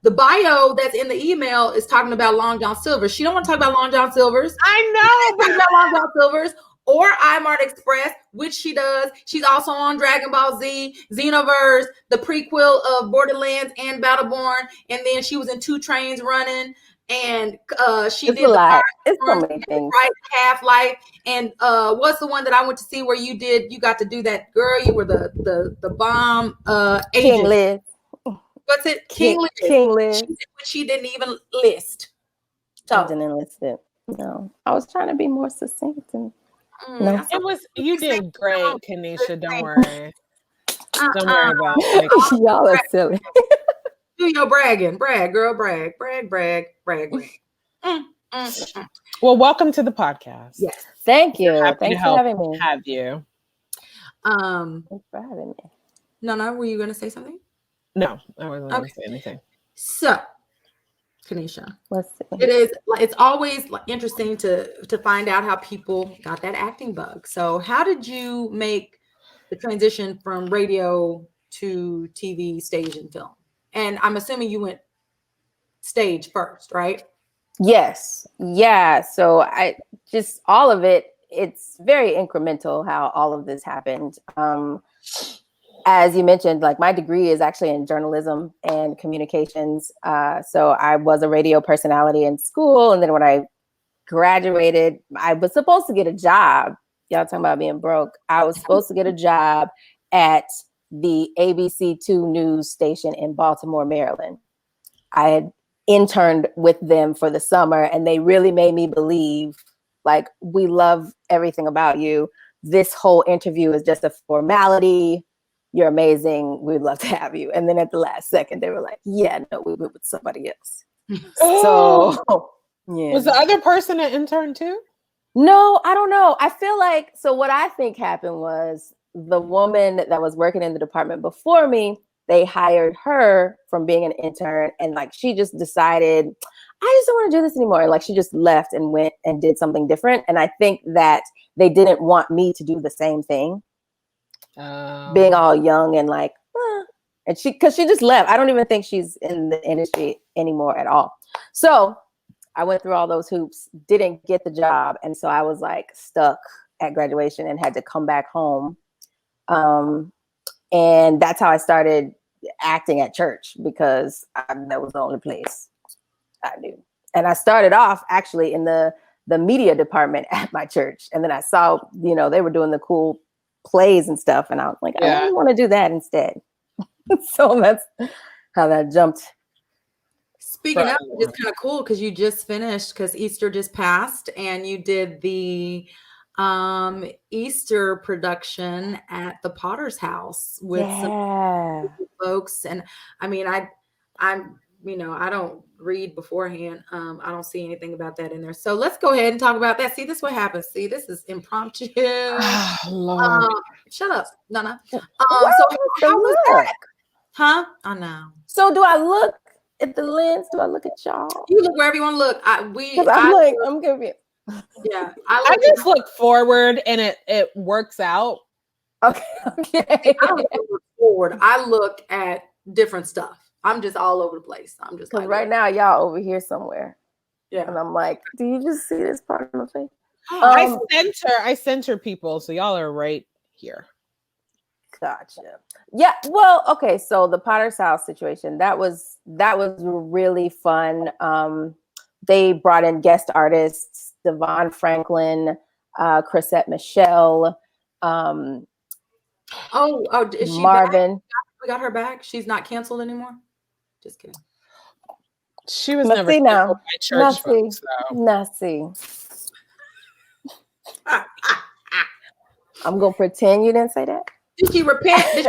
The bio that's in the email is talking about Long John Silver. She don't want to talk about Long John Silver's. I know, but about Long John Silver's or iMart Express, which she does. She's also on Dragon Ball Z, Xenoverse, the prequel of Borderlands and Battleborn, and then she was in 2 Trains Running. And she it's did a lot. It's so many things. Right, Half-Life, and what's the one that I went to see where you got to do that? Girl, you were the bomb agent. King Liz. What's it? King Liz. She didn't even list. I didn't list it. No, I was trying to be more succinct. And no, it was. You did great, Kenneisha. Don't worry. Don't worry about it. Y'all are silly. Do your bragging. Brag, girl, brag. Well, welcome to the podcast. Yes. Thanks for having me. Have you? Thanks for having me. No, were you going to say something? No, I wasn't going to say anything. So, Kenneisha, let's see. It's always interesting to find out how people got that acting bug. So, how did you make the transition from radio to TV, stage, and film? And I'm assuming you went stage first, right? Yes. Yeah. So I just all of it. It's very incremental how all of this happened. As you mentioned, like my degree is actually in journalism and communications. So I was a radio personality in school. And then when I graduated, I was supposed to get a job. Y'all talking about being broke. I was supposed to get a job at the ABC2 news station in Baltimore, Maryland. I had interned with them for the summer and they really made me believe, like, we love everything about you. This whole interview is just a formality. You're amazing. We'd love to have you. And then at the last second, they were like, yeah, no, we went with somebody else. So, yeah. Was the other person an intern too? No, I don't know. I feel like, so what I think happened was the woman that was working in the department before me, they hired her from being an intern. And like, she just decided, I just don't want to do this anymore. And like, she just left and went and did something different. And I think that they didn't want me to do the same thing. Being all young and like, and because she just left. I don't even think she's in the industry anymore at all. So I went through all those hoops, didn't get the job. And so I was like stuck at graduation and had to come back home. And that's how I started acting at church because that was the only place I knew. And I started off actually in the media department at my church. And then I saw, they were doing the cool plays and stuff. And I was like, I really want to do that instead. So that's how that jumped. Speaking of, it's kind of cool because you just finished, because Easter just passed, and you did the Easter production at the Potter's House with some folks. And I mean, I'm I don't read beforehand. I don't see anything about that in there. So let's go ahead and talk about that. See, this is what happens. See, this is impromptu. Oh, Lord. Shut up. No. So how was that? Huh? I know. So do I look at the lens? Do I look at y'all? You look wherever you want to look. I'm confused. Yeah. I just look forward and it works out. Okay. I don't look forward. I look at different stuff. I'm just all over the place. I'm just like, right now, y'all over here somewhere. Yeah. And I'm like, do you just see this part of my face? I center people, so y'all are right here. Gotcha. Yeah, well, okay. So the Potter's House situation, that was really fun. They brought in guest artists, Devon Franklin, Chrisette Michelle, is she Marvin. back? We got her back. She's not canceled anymore. Just kidding. She was Let's never see now. canceled by church folks, so. Let's see. I'm gonna pretend you didn't say that. Did she repent?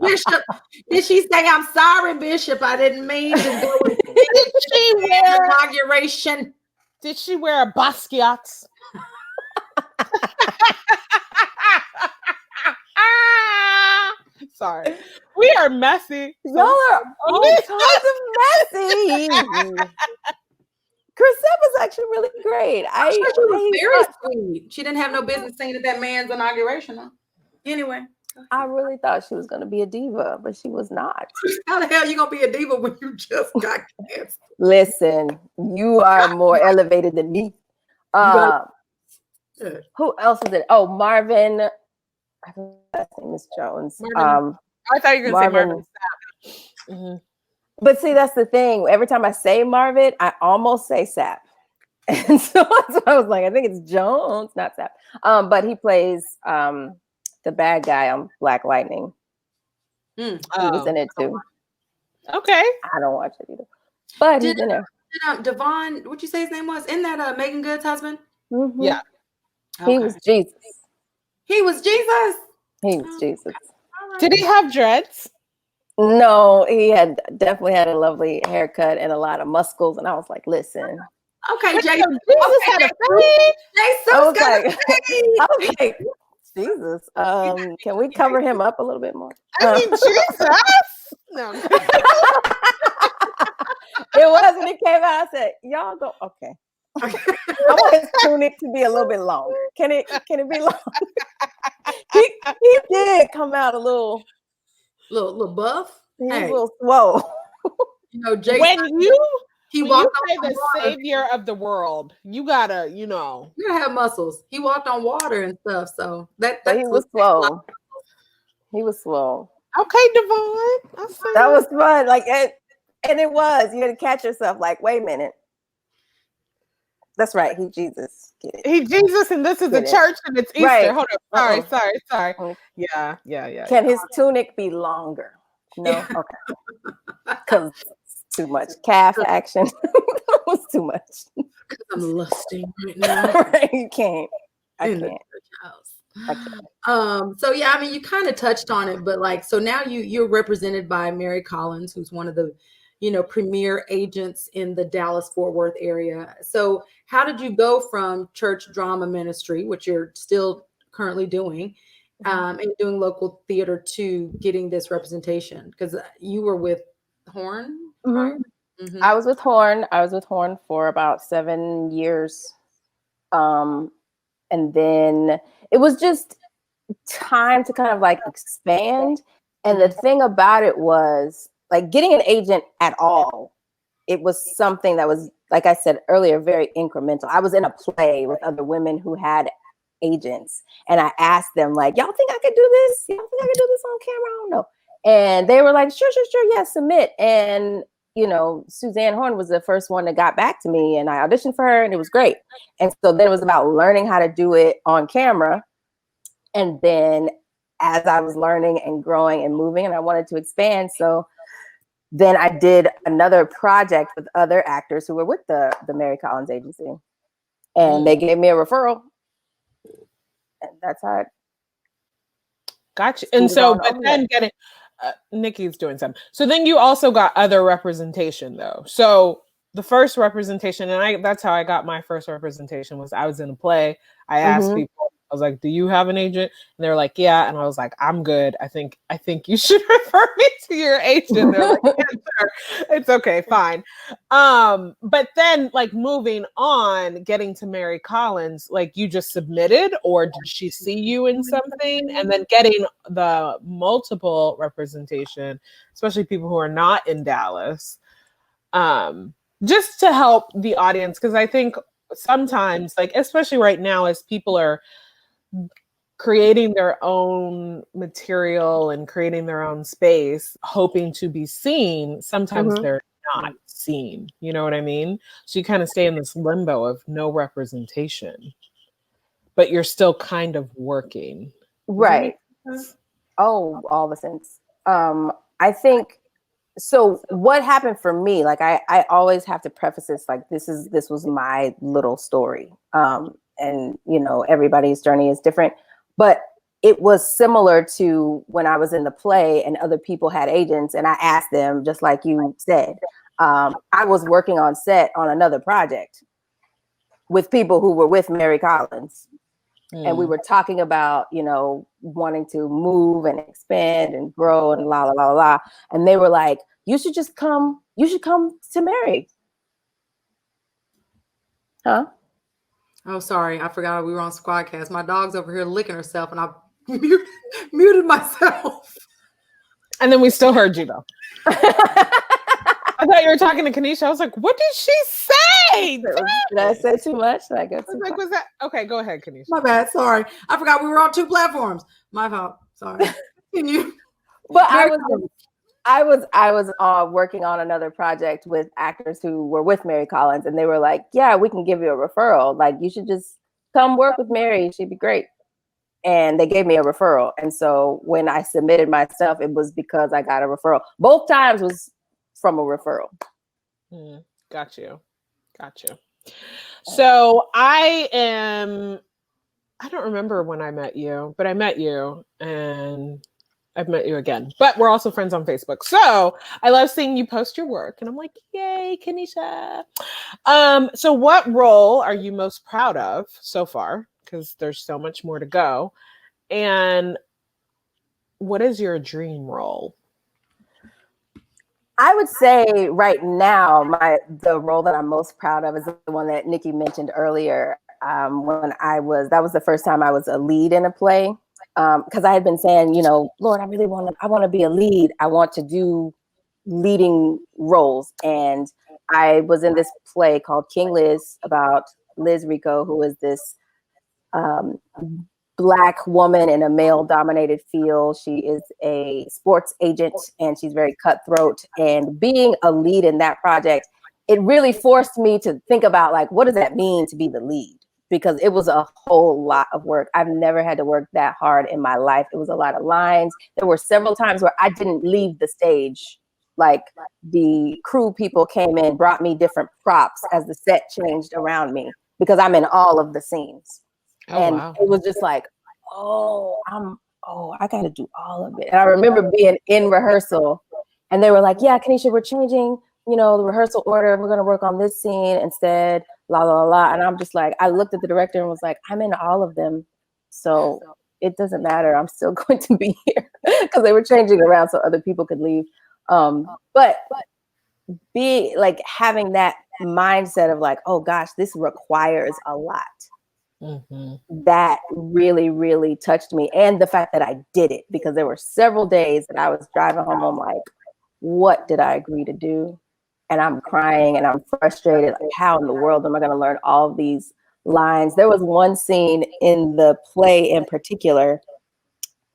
Bishop, did she say, I'm sorry, Bishop? I didn't mean to go with Did she wear inauguration? Did she wear a Basquiat? Sorry. We are messy. Y'all are all kinds of messy. Chrisette was actually really great. She was very sweet. She didn't have no business singing at that man's inauguration. Huh? Anyway. I really thought she was going to be a diva, but she was not. How the hell are you going to be a diva when you just got canceled? Listen, you are more elevated than me. Who else is it? Oh, Marvin. I think that's Miss Jones. I thought you were going to say Marvin. Mm-hmm. But see, that's the thing. Every time I say Marvin, I almost say Sapp. And so that's why I was like, I think it's Jones, not Sapp. But he plays the bad guy on Black Lightning. He was in it too. Okay. I don't watch it either. But he's in there. Devon, what'd you say his name was? Isn't that Megan Good's husband? Mm-hmm. Yeah. Okay. He was Jesus. He was Jesus? He was Jesus. Right. Did he have dreads? No, he definitely had a lovely haircut and a lot of muscles. And I was like, listen. Okay, Jay. Jesus had a face. I was like, Jesus. Can we cover him up a little bit more? I mean, Jesus. No. It was, and it came out. I said, y'all go, okay. I want his tunic to be a little bit longer. Can it be long? he did come out a little buff. He was a little swole. You know, Jay. When you walked say the savior of the world, you gotta, you gotta have muscles. He walked on water and stuff, so that he was slow. He was slow. Okay, Devon. That was fun. Like and it was. You had to catch yourself. Like, wait a minute. That's right. He Jesus. He Jesus, and this is a church, and it's Easter. Right. Hold up. Sorry. Yeah. Can his tunic be longer? No. Okay. Because too much calf action. That was too much. Because I'm lusting right now. Right. You can't. I can't. So yeah, I mean, you kind of touched on it, but like, so now you're represented by Mary Collins, who's one of the premier agents in the Dallas-Fort Worth area. So how did you go from church drama ministry, which you're still currently doing, and doing local theater, to getting this representation? Because you were with Horn. Mm-hmm. Mm-hmm. I was with Horn for about 7 years. And then it was just time to kind of like expand. And the thing about it was, like, getting an agent at all, it was something that was, like I said earlier, very incremental. I was in a play with other women who had agents, and I asked them, like, y'all think I could do this? Y'all think I could do this on camera? I don't know. And they were like, sure, yeah, submit. And, Suzanne Horn was the first one that got back to me, and I auditioned for her, and it was great. And so then it was about learning how to do it on camera. And then as I was learning and growing and moving, and I wanted to expand, so then I did another project with other actors who were with the Mary Collins agency, and they gave me a referral, and that's how it. Gotcha. And so, but then getting Nikki's doing something. So then you also got other representation, though. So the first representation, and that's how I got my first representation, was I was in a play. I asked people, I was like, do you have an agent? And they're like, yeah. And I was like, I'm good. I think you should refer me to your agent. They're like, yeah, sure. It's okay, fine. But then, like, moving on, getting to Mary Collins, like, you just submitted, or did she see you in something? And then getting the multiple representation, especially people who are not in Dallas, just to help the audience. Because I think sometimes, like, especially right now, as people are creating their own material and creating their own space, hoping to be seen, sometimes they're not seen. You know what I mean? So you kind of stay in this limbo of no representation, but you're still kind of working. Right. Oh, all the sense. I think so. What happened for me, like I always have to preface this like this was my little story. And you know, everybody's journey is different, but it was similar to when I was in the play and other people had agents and I asked them, just like you said, I was working on set on another project with people who were with Mary Collins. And we were talking about, you know, wanting to move and expand and grow and la, la, la, la. And they were like, you should come to Mary. Huh? Oh, sorry. I forgot we were on Squadcast. My dog's over here licking herself and I muted myself. And then we still heard you though. I thought you were talking to Kenneisha. I was like, what did she say? Did I say too much? Did I go too like, was that okay? Go ahead, Kenneisha. My bad. Sorry. I forgot we were on 2 platforms. My fault. Sorry. Continue. But I was working on another project with actors who were with Mary Collins, and they were like, yeah, we can give you a referral. Like, you should just come work with Mary. She'd be great. And they gave me a referral. And so when I submitted my stuff, it was because I got a referral. Both times was from a referral. Got you. So I don't remember when I met you, but I met you and I've met you again, but we're also friends on Facebook. So I love seeing you post your work and I'm like, yay, Kenneisha. So what role are you most proud of so far? Because there's so much more to go. And what is your dream role? I would say right now, the role that I'm most proud of is the one that Nikki mentioned earlier. That was the first time I was a lead in a play. Because I had been saying, you know, Lord, I want to be a lead. I want to do leading roles. And I was in this play called King Liz about Liz Rico, who is this Black woman in a male-dominated field. She is a sports agent and she's very cutthroat. And being a lead in that project, it really forced me to think about, like, what does that mean to be the lead? Because it was a whole lot of work. I've never had to work that hard in my life. It was a lot of lines. There were several times where I didn't leave the stage. Like, the crew people came in, brought me different props as the set changed around me because I'm in all of the scenes. It was just like, I got to do all of it. And I remember being in rehearsal and they were like, yeah, Kenneisha, we're changing, you know, the rehearsal order. We're going to work on this scene instead, la, la, la. And I'm just like, I looked at the director and was like, I'm in all of them. So it doesn't matter. I'm still going to be here because they were changing around so other people could leave. But be like having that mindset of like, oh gosh, this requires a lot. That really, really touched me. And the fact that I did it, because there were several days that I was driving home. I'm like, what did I agree to do? And I'm crying and I'm frustrated. Like, how in the world am I going to learn all of these lines? There was one scene in the play in particular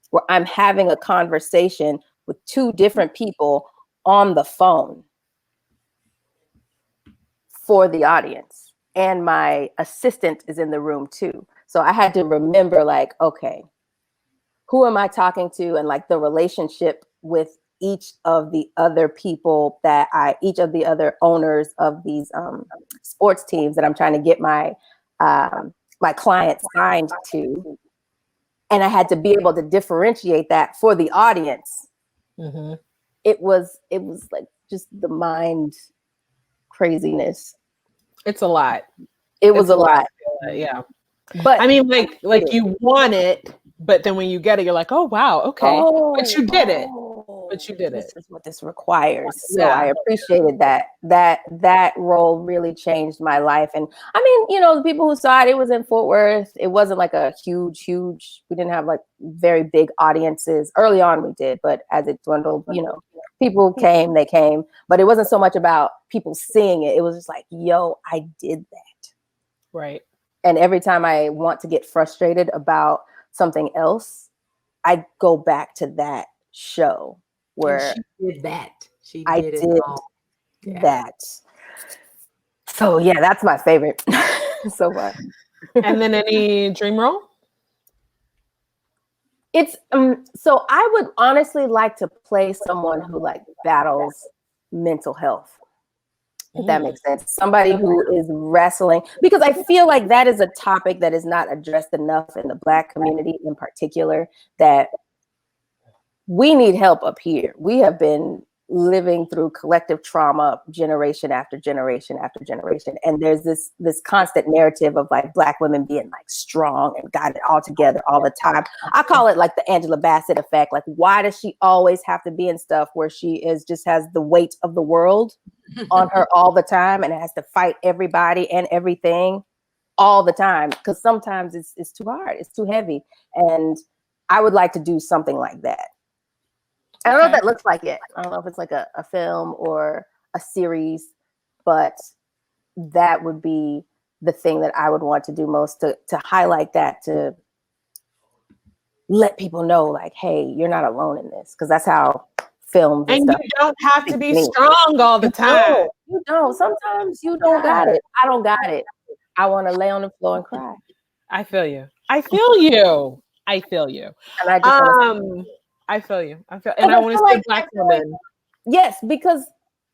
where I'm having a conversation with 2 different people on the phone for the audience. And my assistant is in the room too. So I had to remember, like, okay, who am I talking to? And like the relationship with each of the other people each of the other owners of these sports teams that I'm trying to get my client signed to. And I had to be able to differentiate that for the audience. It was like just the mind craziness. It's a lot. It was a lot. Yeah. But I mean, like you want it, but then when you get it, you're like, oh wow, okay. But you did it. This is what this requires. So I appreciated that role really changed my life. And I mean, you know, the people who saw it was in Fort Worth. It wasn't like a huge, we didn't have like very big audiences. Early on we did, but as it dwindled, you know, people came, but it wasn't so much about people seeing it. It was just like, yo, I did that. Right. And every time I want to get frustrated about something else, I go back to that show where and she did that. She I did did it all. that. So yeah, that's my favorite so far. And then any dream role? It's so I would honestly like to play someone who like battles mental health. If that makes sense. Somebody who is wrestling, because I feel like that is a topic that is not addressed enough in the Black community in particular, that we need help up here. We have been living through collective trauma generation after generation after generation. And there's this constant narrative of like Black women being like strong and got it all together all the time. I call it like the Angela Bassett effect. Like, why does she always have to be in stuff where she is just has the weight of the world on her all the time and has to fight everybody and everything all the time? Because sometimes it's too hard, it's too heavy. And I would like to do something like that. I don't know if that looks like it. I don't know if it's like a film or a series, but that would be the thing that I would want to do most, to highlight that, to let people know like, hey, you're not alone in this. Because that's how films and stuff. You don't have to be strong all the time. You don't. Sometimes you don't got it. I don't got it. I want to lay on the floor and cry. I feel you. I feel you. I feel you. And I just I feel you. And I want to say Black women. Yes, because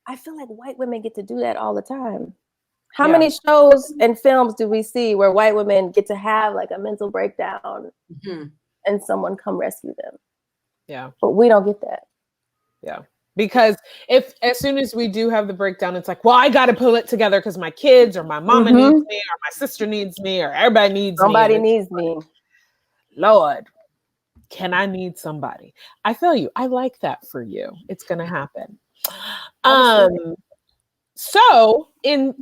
I feel like white women get to do that all the time. How many shows and films do we see where white women get to have like a mental breakdown and someone come rescue them? Yeah. But we don't get that. Yeah. Because if as soon as we do have the breakdown, it's like, well, I got to pull it together because my kids or my mama needs me or my sister needs me or everybody needs me. Somebody needs me. Lord, can I need somebody? I feel you. I like that for you. It's going to happen. So in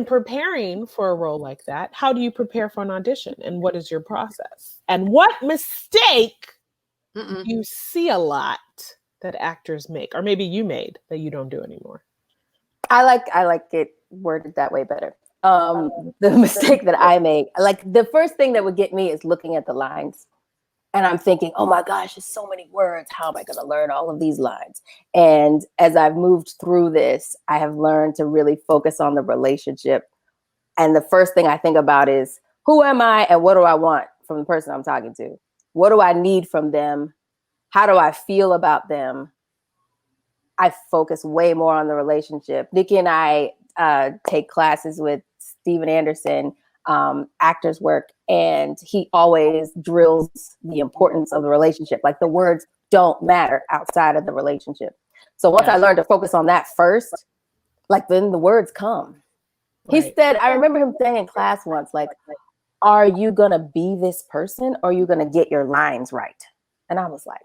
preparing for a role like that, how do you prepare for an audition and what is your process? And what mistake you see a lot that actors make, or maybe you made that you don't do anymore? I like it worded that way better. The mistake that I make, like the first thing that would get me is looking at the lines. And I'm thinking, oh my gosh, there's so many words. How am I going to learn all of these lines? And as I've moved through this, I have learned to really focus on the relationship. And the first thing I think about is, who am I and what do I want from the person I'm talking to? What do I need from them? How do I feel about them? I focus way more on the relationship. Nikki and I take classes with Steven Anderson, actors work, and he always drills the importance of the relationship. Like the words don't matter outside of the relationship. So once I learned to focus on that first, like then the words come. Right. He said, I remember him saying in class once, like, are you gonna be this person or are you gonna get your lines right? And I was like,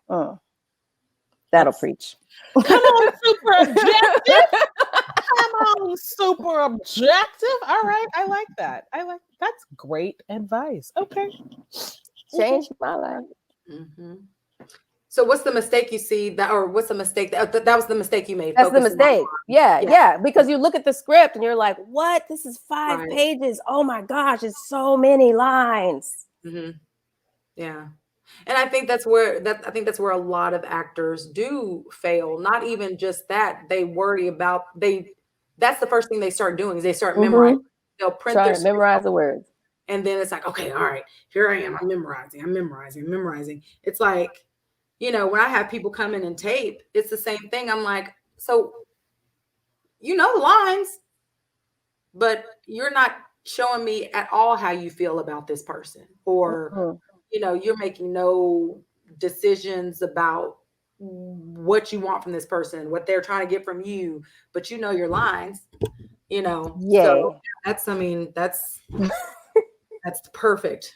that'll preach. Come on, super objective. Come on, super objective. All right, I like that. That's great advice. Okay, changed my life. So, what's the mistake you see that, or what's the mistake that was the mistake you made? That's the mistake. Yeah. Because you look at the script and you're like, what? This is 5 pages. Oh my gosh, it's so many lines. Yeah. And I think that's where a lot of actors do fail. Not even just that, they worry about that's the first thing they start doing is they start memorizing. They'll print their memorize the words. And then it's like, okay, all right, here I am. I'm memorizing. It's like, when I have people come in and tape, it's the same thing. I'm like, so you know the lines, but you're not showing me at all how you feel about this person, or you're making no decisions about what you want from this person, what they're trying to get from you, but you know your lines, So that's perfect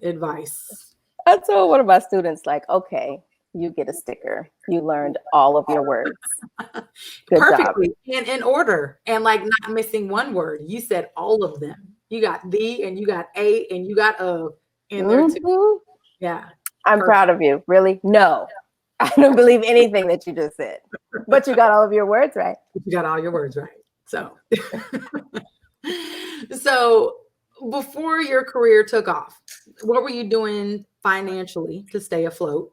advice. I told one of my students, like, okay, you get a sticker. You learned all of your words. Good perfectly job. And in order, and like not missing one word. You said all of them. You got the, and you got a, and you got of in there too. Yeah. I'm proud of you. Really? No. I don't believe anything that you just said. But you got all of your words right. You got all your words right. So before your career took off, what were you doing financially to stay afloat?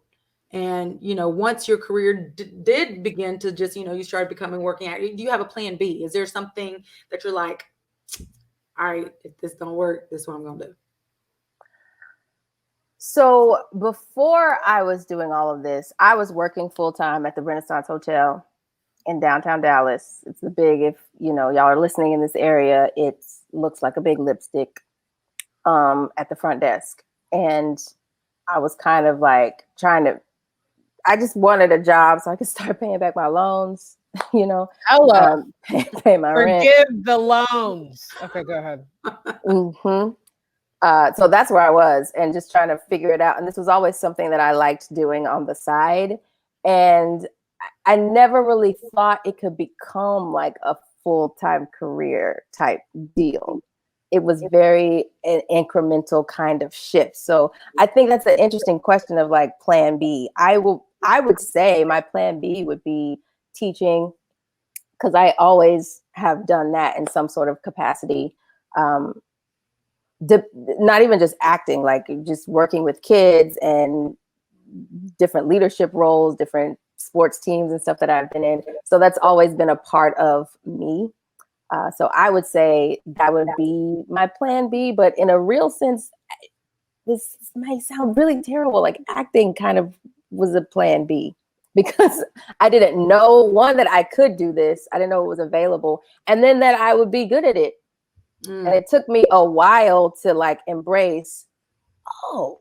And, once your career did begin to just, you started becoming working out, do you have a plan B? Is there something that you're like, all right, if this don't work, this is what I'm going to do? So before I was doing all of this, I was working full time at the Renaissance Hotel in downtown Dallas. It's the big, if y'all are listening in this area, it looks like a big lipstick at the front desk. And I was kind of like I just wanted a job so I could start paying back my loans, Hello. Pay my rent. Forgive the loans. Okay, go ahead. So that's where I was, and just trying to figure it out. And this was always something that I liked doing on the side. And I never really thought it could become like a full-time career type deal. It was very an incremental kind of shift. So I think that's an interesting question of like plan B. I would say my plan B would be teaching, because I always have done that in some sort of capacity. Not even just acting, like just working with kids and different leadership roles, different sports teams and stuff that I've been in. So that's always been a part of me. So I would say that would be my plan B, but in a real sense, this might sound really terrible. Like acting kind of was a plan B, because I didn't know, one, that I could do this. I didn't know it was available. And then that I would be good at it. And it took me a while to like embrace, oh,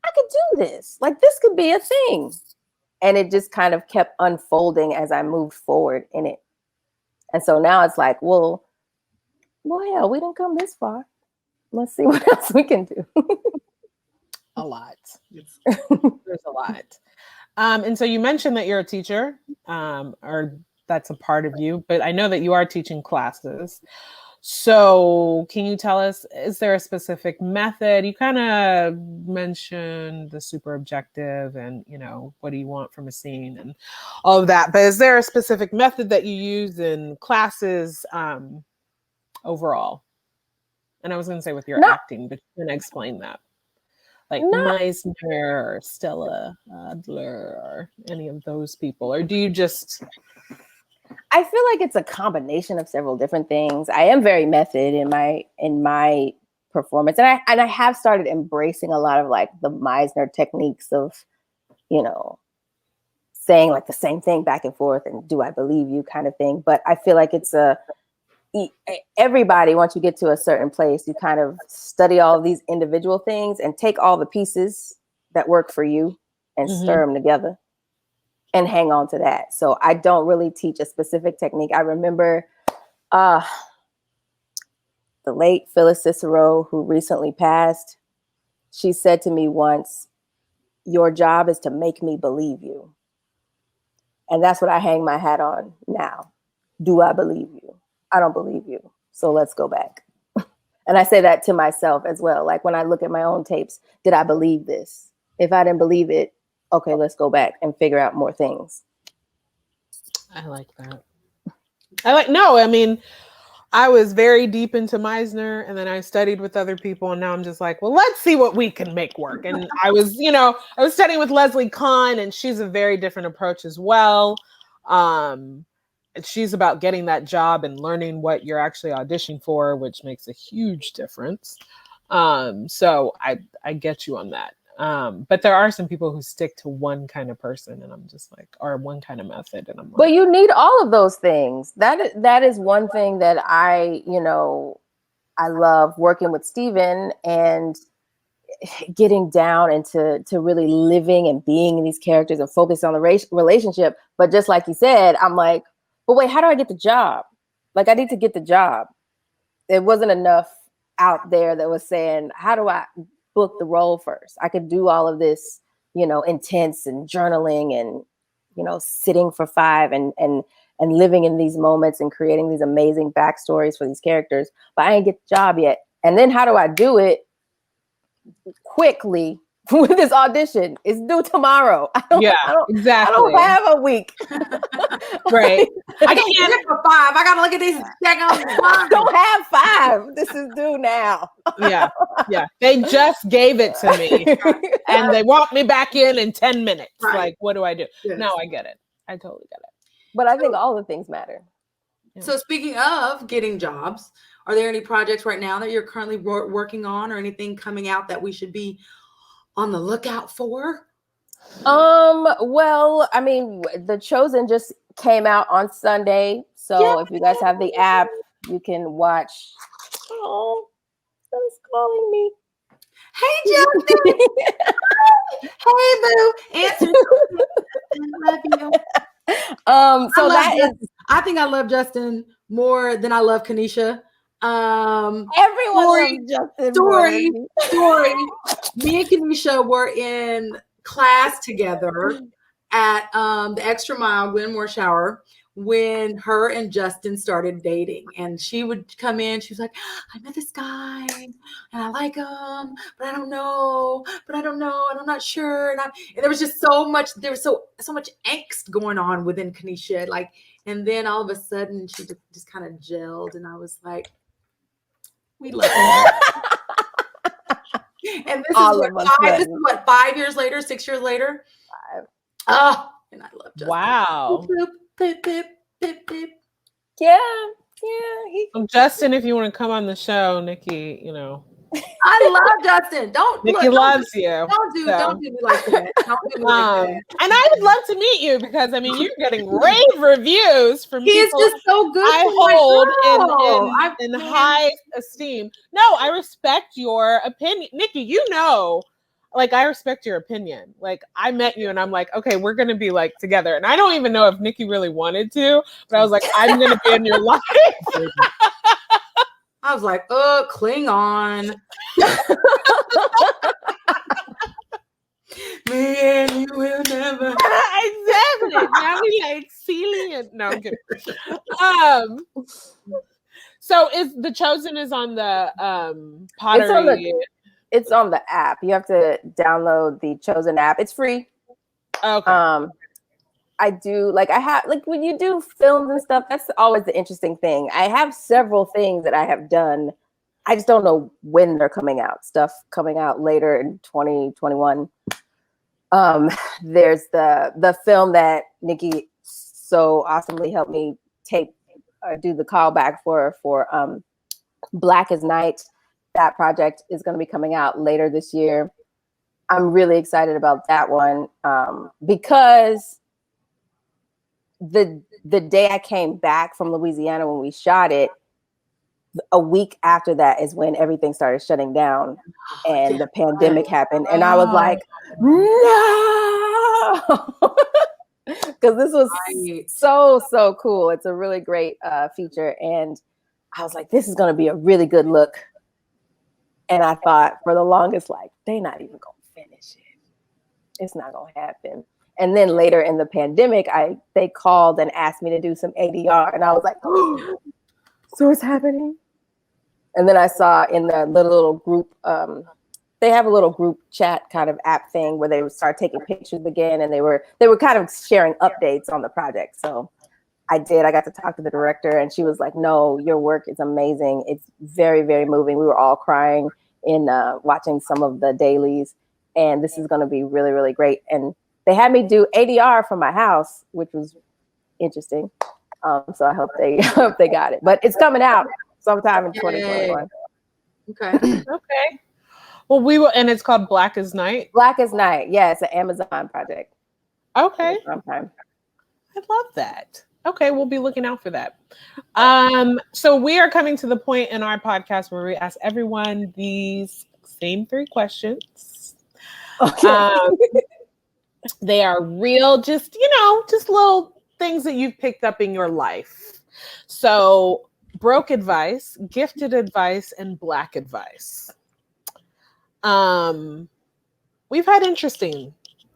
I could do this. Like this could be a thing. And it just kind of kept unfolding as I moved forward in it. And so now it's like, well, hell, we didn't come this far. Let's see what else we can do. A lot. There's a lot. And so you mentioned that you're a teacher, or that's a part of you, but I know that you are teaching classes. So can you tell us, is there a specific method? You kind of mentioned the super objective and, what do you want from a scene and all of that. But is there a specific method that you use in classes overall? And I was going to say with your acting, but you're going to explain that. Like Meisner or Stella Adler or any of those people? Or do you just... I feel like it's a combination of several different things. I am very method in my performance, and I have started embracing a lot of like the Meisner techniques of, saying like the same thing back and forth and do I believe you kind of thing. But I feel like it's everybody, once you get to a certain place, you kind of study all of these individual things and take all the pieces that work for you and stir them together and hang on to that. So I don't really teach a specific technique. I remember the late Phyllis Cicero, who recently passed, she said to me once, your job is to make me believe you. And that's what I hang my hat on now. Do I believe you? I don't believe you. So let's go back. And I say that to myself as well. Like when I look at my own tapes, did I believe this? If I didn't believe it, okay, let's go back and figure out more things. I like that. I was very deep into Meisner, and then I studied with other people, and now I'm just like, well, let's see what we can make work. And I was studying with Leslie Kahn, and she's a very different approach as well. And she's about getting that job and learning what you're actually auditioning for, which makes a huge difference. So I get you on that. But there are some people who stick to one kind of person, and I'm just like, or one kind of method, and I'm like, but you need all of those things. That is one thing that I love working with Steven and getting down into really living and being in these characters and focus on the relationship. But just like you said, I'm like, but wait, how do I get the job? Like I need to get the job. There wasn't enough out there that was saying, how do I book the role first? I could do all of this, intense and journaling and, sitting for 5 and living in these moments and creating these amazing backstories for these characters, but I didn't get the job yet. And then how do I do it quickly with this audition. It's due tomorrow. I don't have a week. Right. I can't get it for 5. I gotta look at this. I don't have 5. This is due now. Yeah. They just gave it to me, and they want me back in 10 minutes. Right. Like, what do I do? Yes. No, I get it. I totally get it. But I think all the things matter. So speaking of getting jobs, are there any projects right now that you're currently working on, or anything coming out that we should be on the lookout for? Well, I mean, The Chosen just came out on Sunday. So if you guys have the app, you can watch. Oh, someone's calling me. Hey, Justin. Hey, boo. Answer. I love you. I think I love Justin more than I love Kenneisha. Everyone loves Justin. Story. Me and Kenneisha were in class together at the Extra Mile Glenmore Shower when her and Justin started dating, and she would come in. She was like, "I met this guy, and I like him, but I don't know, and I'm not sure." And there was just so much. There was so much angst going on within Kenneisha, like. And then all of a sudden, she just kind of gelled, and I was like, "We love her." And this is what 5 years later, 6 years later. 5. Oh, and I love Justin. Wow. Beep, beep, beep, beep. Yeah. Justin, if you want to come on the show, Nikki, I love Justin. Nikki loves you. Don't do me like that. And I would love to meet you because you're getting rave reviews from people. He is just so good. I hold in high esteem. No, I respect your opinion, Nikki. I respect your opinion. Like, I met you and I'm like, okay, we're going to be like together. And I don't even know if Nikki really wanted to, but I was like, I'm going to be in your life. I was like, Klingon. Me and you will never. Exactly. Now we like Celian. No, I'm kidding. So is The Chosen is on the Pottery. It's on the app. You have to download the Chosen app. It's free. Okay. I do when you do films and stuff, that's always the interesting thing. I have several things that I have done. I just don't know when they're coming out. Stuff coming out later in 2021. There's the film that Nikki so awesomely helped me do the callback for Black as Night. That project is going to be coming out later this year. I'm really excited about that one because the day I came back from Louisiana when we shot it, a week after that is when everything started shutting down and the pandemic happened. And I was like, no, because this was so cool. It's a really great feature. And I was like, this is going to be a really good look. And I thought for the longest, they're not even going to finish it. It's not going to happen. And then later in the pandemic, they called and asked me to do some ADR. And I was like, oh, so it's happening. And then I saw in the little group, they have a little group chat kind of app thing where they would start taking pictures again. And they were kind of sharing updates on the project. So I got to talk to the director and she was like, no, your work is amazing. It's very, very moving. We were all crying in watching some of the dailies. And this is going to be really, really great. And they had me do ADR from my house, which was interesting. So I hope they got it. But it's coming out sometime in 2021. Okay. Okay. Well, and it's called Black as Night. Black as Night. Yeah, it's an Amazon project. Okay. Sometime. I love that. Okay, we'll be looking out for that. So we are coming to the point in our podcast where we ask everyone these same 3 questions. Okay. They are real, just little things that you've picked up in your life. So broke advice, gifted advice, and Black advice. We've had interesting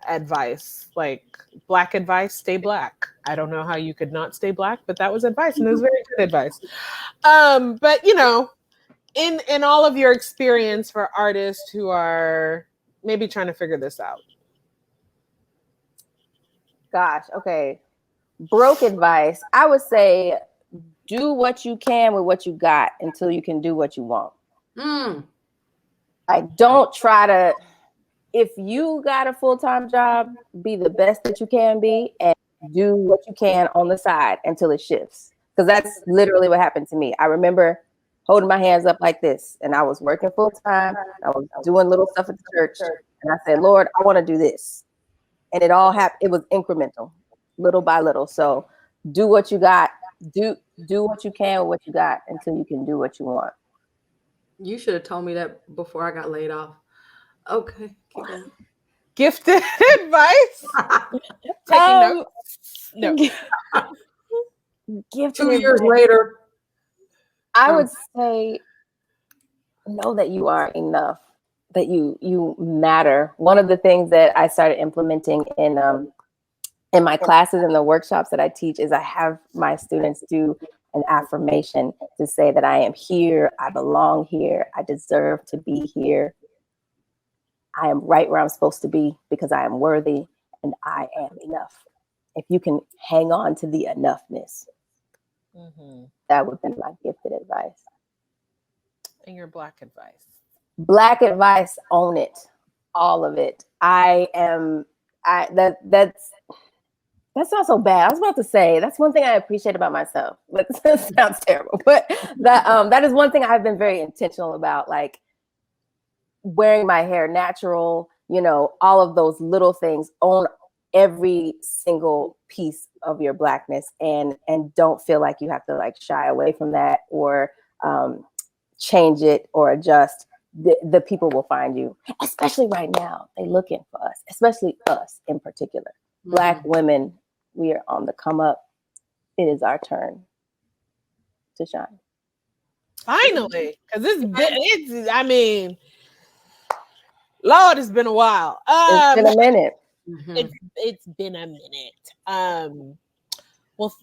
advice, like Black advice, stay Black. I don't know how you could not stay Black, but that was advice, and it was very good advice. But in all of your experience for artists who are maybe trying to figure this out? Gosh, okay. Broke advice. I would say do what you can with what you got until you can do what you want. Like, don't try to, if you got a full-time job, be the best that you can be and do what you can on the side until it shifts. Because that's literally what happened to me. I remember holding my hands up like this, and I was working full-time. I was doing little stuff at the church, and I said, Lord, I want to do this. And it all happened. It was incremental, little by little. So do what you got. Do what you can with what you got until you can do what you want. You should have told me that before I got laid off. Okay. Keep going. Gifted advice? Taking notes? No. Gifted 2 years advice. later. I would say know that you are enough, that you matter. One of the things that I started implementing in my classes and the workshops that I teach is I have my students do an affirmation to say that I am here, I belong here, I deserve to be here. I am right where I'm supposed to be because I am worthy and I am enough. If you can hang on to the enoughness, that would be my gifted advice. And your Black advice? Black advice, own it, all of it. That's not so bad. I was about to say that's one thing I appreciate about myself. Like, that sounds terrible, but that is one thing I've been very intentional about, like wearing my hair natural, all of those little things. Own every single piece of your Blackness and don't feel like you have to like shy away from that or change it or adjust. The people will find you, especially right now. They're looking for us, especially us in particular. Black women, we are on the come up. It is our turn to shine. Finally, because Lord, it's been a while. It's been a minute. It's been a minute. Well,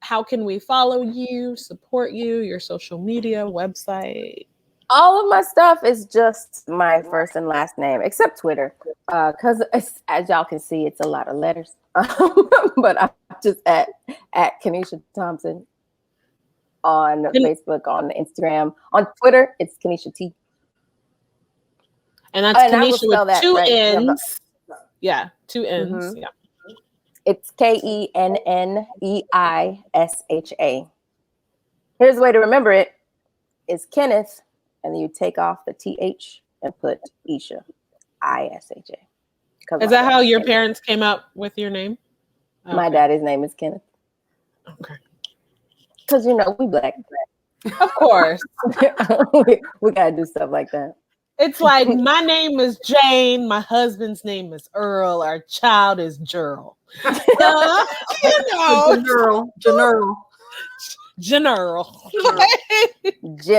how can we follow you, support you, your social media, website? All of my stuff is just my first and last name, except Twitter, because as y'all can see, it's a lot of letters. But I'm just at Kenneisha Thompson on Facebook, on Instagram, on Twitter. It's Kenneisha T. And that's Kenneisha with two N's. Yeah, two N's. Yeah. It's Kenneisha. Here's the way to remember it: it's Kenneth. And then you take off the TH and put Isha, ISHA. Is that how your parents came up with your name? Okay. My daddy's name is Kenneth. Okay. Because, we Black. Of course. we got to do stuff like that. It's like, my name is Jane. My husband's name is Earl. Our child is Gerald. General. Jenny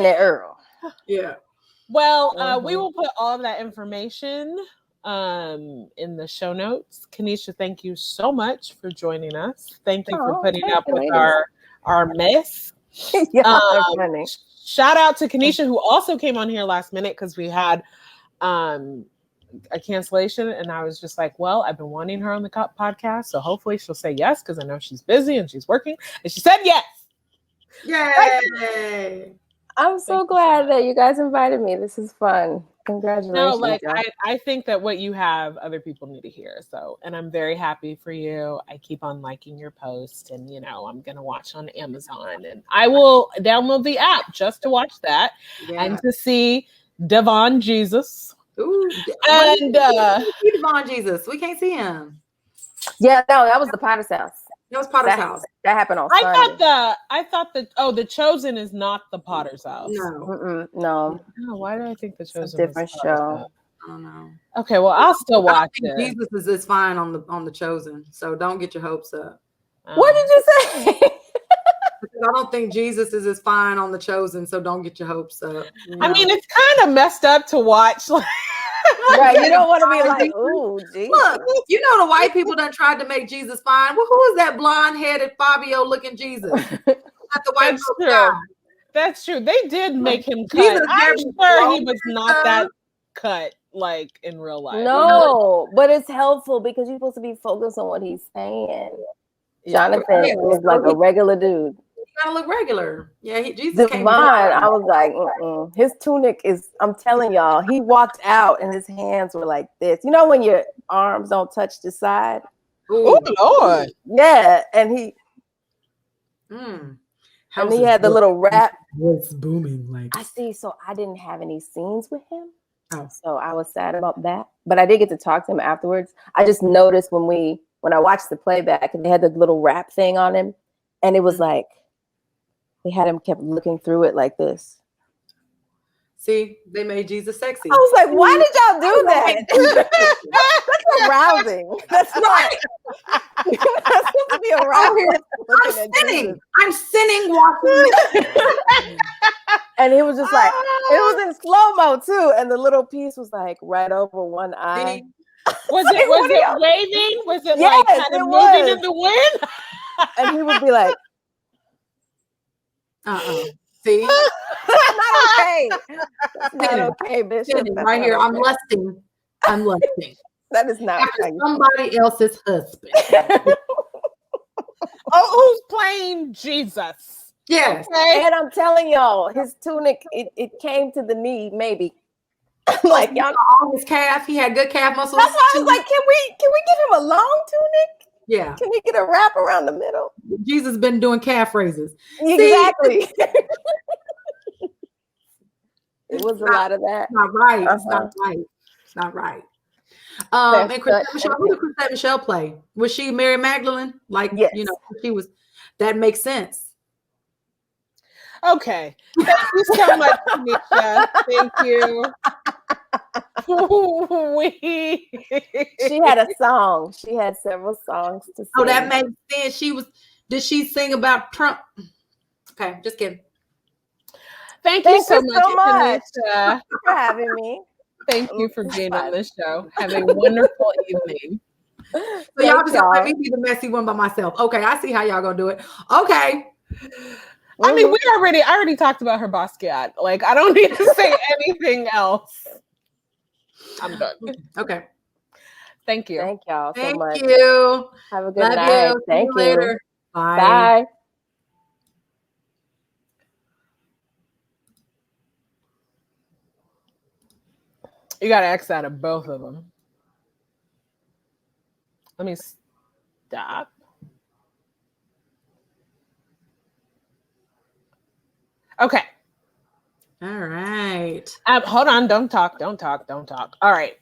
Earl. Yeah. Well, we will put all of that information in the show notes. Kenneisha, thank you so much for joining us. Thank you for putting up with our mess. Funny. Shout out to Kenneisha, who also came on here last minute because we had a cancellation, and I was just like, well, I've been wanting her on the podcast, so hopefully she'll say yes because I know she's busy and she's working, and she said yes. Yay! I'm so glad that you guys invited me. This is fun. Congratulations. No, I think that what you have, other people need to hear. So, and I'm very happy for you. I keep on liking your post, and I'm going to watch on Amazon, and I will download the app just to watch that and to see Devon Jesus. Ooh, and Devon Jesus, we can't see him. Yeah, no, that was the Potter's house. That was Potter's house. That happened on Sunday. I thought that the Chosen is not the Potter's house. No. Oh, why do I think the Chosen is a different show? I don't know. Okay, well, I'll still watch it. Jesus is fine on the Chosen, so don't get your hopes up. What did you say? I don't think Jesus is as fine on the Chosen, so don't get your hopes up. I mean, it's kind of messed up to watch. Right, you don't want to be like, ooh, Jesus. Look, the white people done tried to make Jesus fine. Well, who is that blonde-headed Fabio-looking Jesus? Not the white guy. That's true. They did make him cut. I'm sure he was not that. cut like in real life. No, but it's helpful because you're supposed to be focused on what he's saying. Jonathan is like a regular dude. He gotta look regular. Yeah, Jesus came. Divine, I was like, his tunic is, I'm telling y'all, he walked out and his hands were like this. You know when your arms don't touch the side? Oh, Lord. Yeah, and he and he had the little rap. It's booming. Like I see, so I didn't have any scenes with him. Oh. So I was sad about that. But I did get to talk to him afterwards. I just noticed when I watched the playback and they had the little rap thing on him, and it was like they had him kept looking through it like this. See, they made Jesus sexy. I was like, why did y'all do that? That's arousing. That's not. You're not supposed to be arousing. I'm sinning watching this. And it was just like, it was in slow-mo too. And the little piece was like right over one eye. Was it waving? Was it like kind of moving in the wind? And he would be like, See? That's not okay. That's not okay, Bishop. Right here, I'm lusting. That is not after somebody else's husband. Who's playing Jesus? Yes. Okay. And I'm telling y'all, his tunic, it came to the knee, maybe. Like y'all on his calf. He had good calf muscles. That's why I was like, can we give him a long tunic? Yeah. Can we get a wrap around the middle? Jesus been doing calf raises. Exactly. It was a lot of that. It's not right. It's not right. It's not right. And Chrisette Michelle, who did Chrisette Michelle play? Was she Mary Magdalene? Like, yes. You know, she was. That makes sense. Okay. Thank you so much, Kenneisha. Thank you. She had a song. She had several songs to sing. Oh, that makes sense. Did she sing about Trump? Okay, just kidding. Thank you so much, Kenneisha, for having me. Thank you for being on the show. Have a wonderful evening. So y'all just gonna let me be the messy one by myself. Okay, I see how y'all gonna do it. Okay. I mean, I already talked about her Basquiat. Like, I don't need to say anything else. I'm done. Okay. Thank you. Thank y'all so much. Thank you. Have a good night. You. Thank you. Later. Bye. Bye. You got to X out of both of them. Let me stop. Okay. All right. Hold on. Don't talk. All right.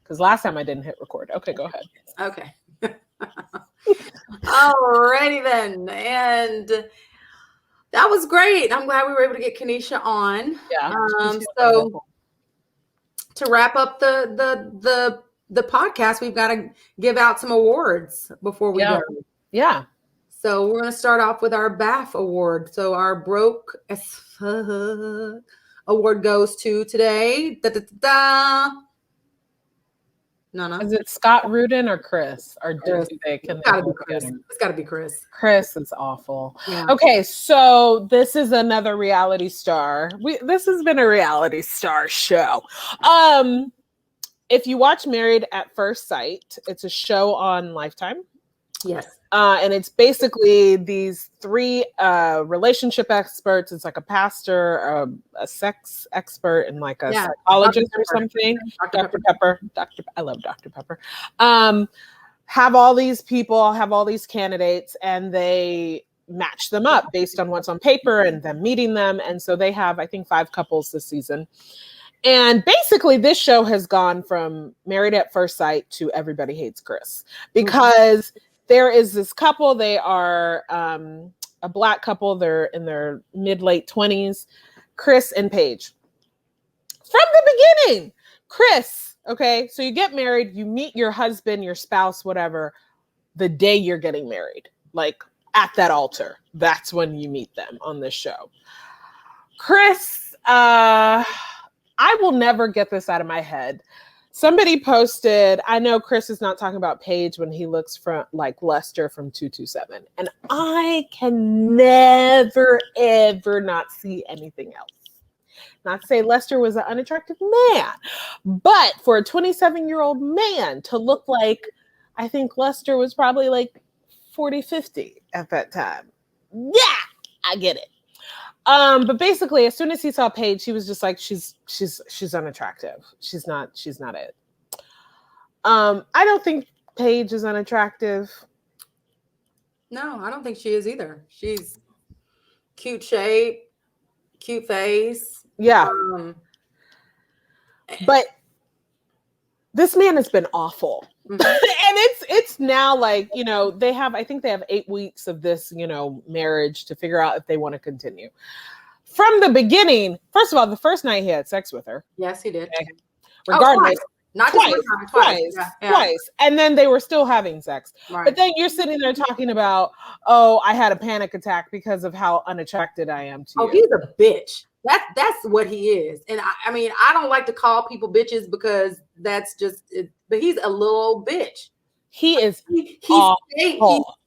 Because last time I didn't hit record. Okay, go ahead. Okay. Alrighty then. And that was great. I'm glad we were able to get Kenneisha on. Yeah. So to wrap up the podcast, we've got to give out some awards before we go. Yeah. So we're going to start off with our BAF award. So our broke as fuck award goes to today. No. Is it Scott Rudin or Chris? Or it's gotta be Chris. It's gotta be Chris. Chris is awful. Yeah. Okay, so this is another reality star. This has been a reality star show. If you watch Married at First Sight, it's a show on Lifetime. Yes. And it's basically these three relationship experts. It's like a pastor, a sex expert, and like a psychologist or something. Dr. Pepper. I love Dr. Pepper. Have all these people, have all these candidates, and they match them up based on what's on paper and them meeting them. And so they have, I think, 5 couples this season. And basically, this show has gone from Married at First Sight to Everybody Hates Chris, because there is this couple. They are a Black couple. They're in their mid-late 20s, Chris and Paige. From the beginning, Chris, okay? So you get married, you meet your husband, your spouse, whatever, the day you're getting married, like at that altar. That's when you meet them on this show. Chris, I will never get this out of my head. Somebody posted, I know Chris is not talking about Paige when he looks from like Lester from 227. And I can never, ever not see anything else. Not to say Lester was an unattractive man, but for a 27-year-old man to look like, I think Lester was probably like 40, 50 at that time. Yeah, I get it. But basically, as soon as he saw Paige, he was just like, she's unattractive. She's not it. I don't think Paige is unattractive. No, I don't think she is either. She's cute shape, cute face. Yeah. But this man has been awful. Mm-hmm. And it's now like, you know, I think they have 8 weeks of this, you know, marriage to figure out if they want to continue. From the beginning, first of all, the first night he had sex with her. Yes, he did. Regardless. Not twice. Twice. And then they were still having sex. Right. But then you're sitting there talking about, oh, I had a panic attack because of how unattracted I am to you. Oh, he's a bitch. That's what he is. And I mean, I don't like to call people bitches because that's just it, but he's a little old bitch. He is. He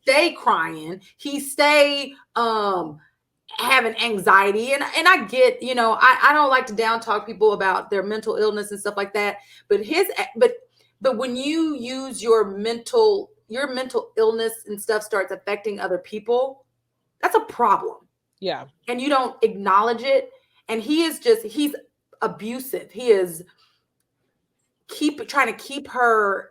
stay crying. He stay having anxiety. And I get, you know, I don't like to down talk people about their mental illness and stuff like that. But when you use your mental illness and stuff starts affecting other people, that's a problem. Yeah. And you don't acknowledge it. And he's abusive. He is trying to keep her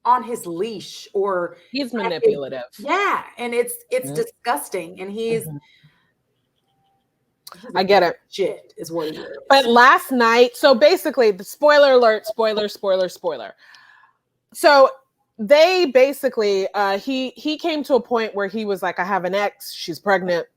on his leash, or he's manipulative. Yeah. And it's disgusting. And he's I get it. Shit is what he is. But last night, so basically the spoiler alert, spoiler. So they basically, he came to a point where he was like, I have an ex, she's pregnant,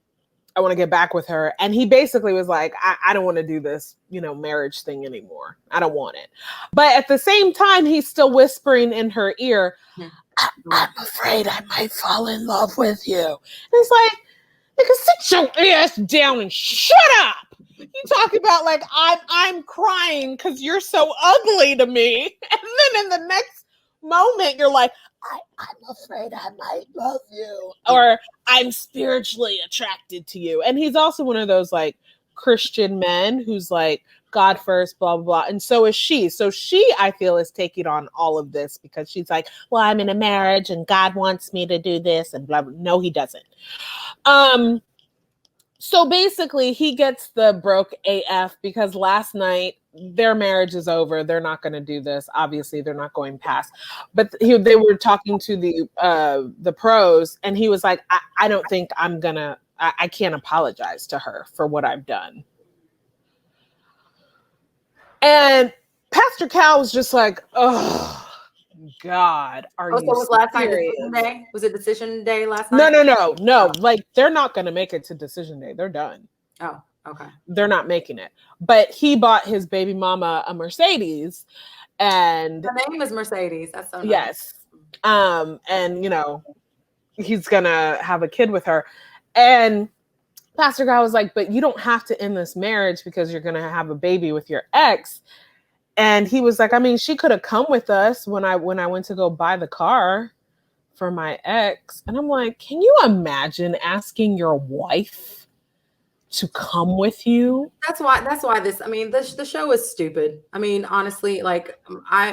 I want to get back with her. And he basically was like, I don't want to do this, you know, marriage thing anymore. I don't want it. But at the same time, he's still whispering in her ear, I'm afraid I might fall in love with you. And it's like, nigga, sit your ass down and shut up. You talk about like, I'm crying because you're so ugly to me. And then in the next moment, you're like, I'm afraid I might love you, or I'm spiritually attracted to you. And he's also one of those like Christian men who's like, God first, blah, blah, blah. And so is she. So she, I feel, is taking on all of this because she's like, well, I'm in a marriage and God wants me to do this and blah, blah. No, he doesn't. So basically he gets the broke AF because last night their marriage is over. They're not going to do this. Obviously they're not going past, but they were talking to the pros and he was like, I don't think I can't apologize to her for what I've done. And Pastor Cal was just like, oh God, are you? So was last night decision day? Was it decision day last night? No. Like they're not going to make it to decision day. They're done. Oh, okay. They're not making it. But he bought his baby mama a Mercedes, and her name is Mercedes. That's so nice. Yes. And you know, he's gonna have a kid with her, and Pastor Guy was like, but you don't have to end this marriage because you're going to have a baby with your ex. And he was like, I mean, she could have come with us when I went to go buy the car for my ex. And I'm like, can you imagine asking your wife to come with you? That's why this, I mean, the show is stupid. I mean, honestly, like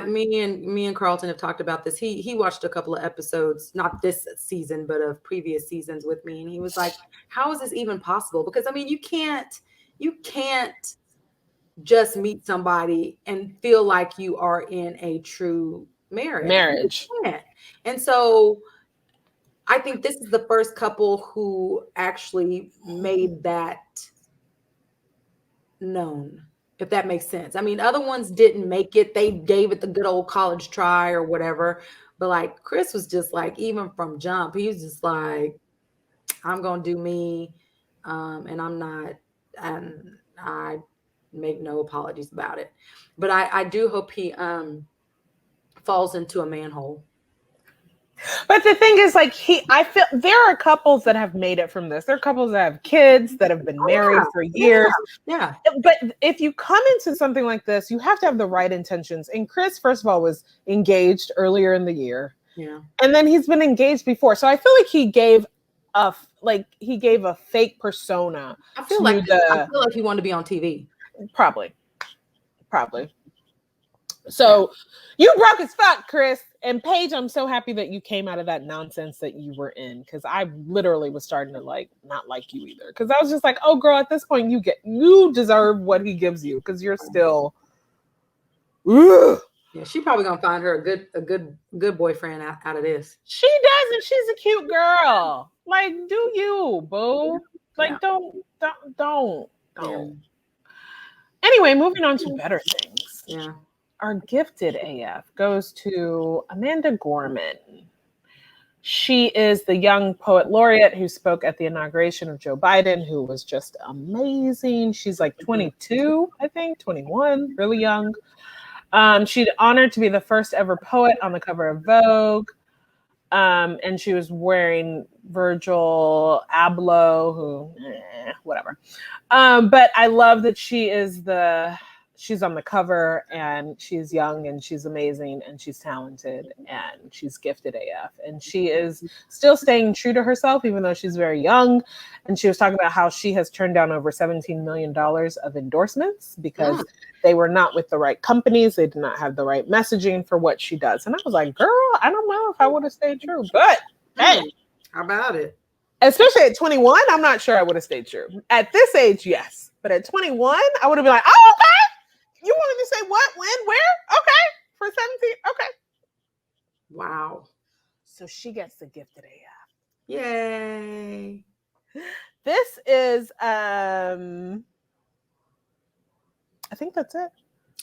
me and Carlton have talked about this. He watched a couple of episodes, not this season, but of previous seasons with me. And he was like, how is this even possible? Because I mean, you can't just meet somebody and feel like you are in a true marriage. You can't. And so I think this is the first couple who actually made that known, if that makes sense. I mean, other ones didn't make it. They gave it the good old college try or whatever. But like Chris was just like, even from jump, he was just like, I'm going to do me. And I'm not, and I make no apologies about it. But I do hope he falls into a manhole. But the thing is, like, I feel there are couples that have made it from this. There are couples that have kids that have been married for years. Yeah. But if you come into something like this, you have to have the right intentions. And Chris, first of all, was engaged earlier in the year. Yeah. And then he's been engaged before. So I feel like he gave he gave a fake persona. I feel like he wanted to be on TV. Probably. So you broke as fuck, Chris. And Paige, I'm so happy that you came out of that nonsense that you were in, because I literally was starting to not like you either. Because I was just like, oh girl, at this point you deserve what he gives you, because you're still. Ugh. Yeah, she's probably gonna find her a good boyfriend out of this. She does, and she's a cute girl. Like, do you, boo? Like, don't. Yeah. Anyway, moving on to better things. Yeah. Our gifted AF goes to Amanda Gorman. She is the young poet laureate who spoke at the inauguration of Joe Biden, who was just amazing. She's like 22, I think, 21, really young. She's honored to be the first ever poet on the cover of Vogue. And she was wearing Virgil Abloh, who, whatever. But I love that she's on the cover, and she's young, and she's amazing, and she's talented, and she's gifted AF. And she is still staying true to herself, even though she's very young. And she was talking about how she has turned down over $17 million of endorsements because they were not with the right companies. They did not have the right messaging for what she does. And I was like, girl, I don't know if I would have stayed true, but hey. How about it? Especially at 21, I'm not sure I would have stayed true. At this age, yes. But at 21, I would have been like, oh, okay. You wanted to say what, when, where? Okay. For 17. Okay. Wow. So she gets the gifted AF. Yay. This is I think that's it.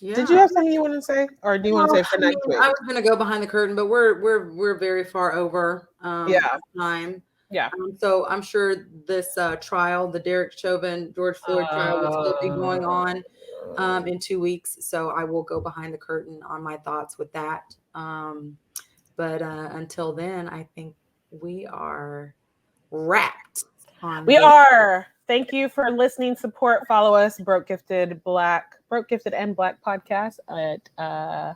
Yeah. Did you have something you want to say? Or do you want to say for next week? I was gonna go behind the curtain, but we're very far over time. Yeah. So I'm sure this trial, the Derek Chauvin, George Floyd trial, will still be going on in 2 weeks. So I will go behind the curtain on my thoughts with that. But until then, I think we are wrapped. We are. Thank you for listening. Support. Follow us. Broke Gifted and Black podcast at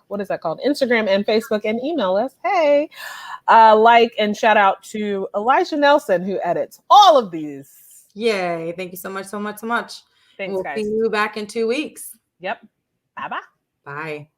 what is that called? Instagram and Facebook, and email us. Hey, like and shout out to Elijah Nelson, who edits all of these. Yay! Thank you so much. Thanks, we'll guys. see you back in 2 weeks. Yep. Bye-bye. Bye.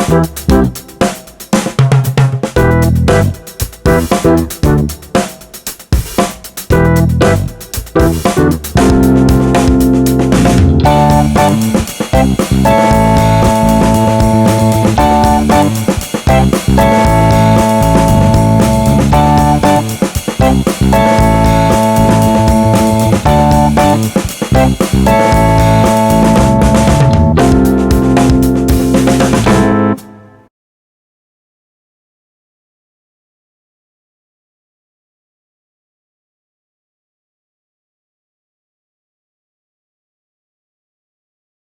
We'll be right back.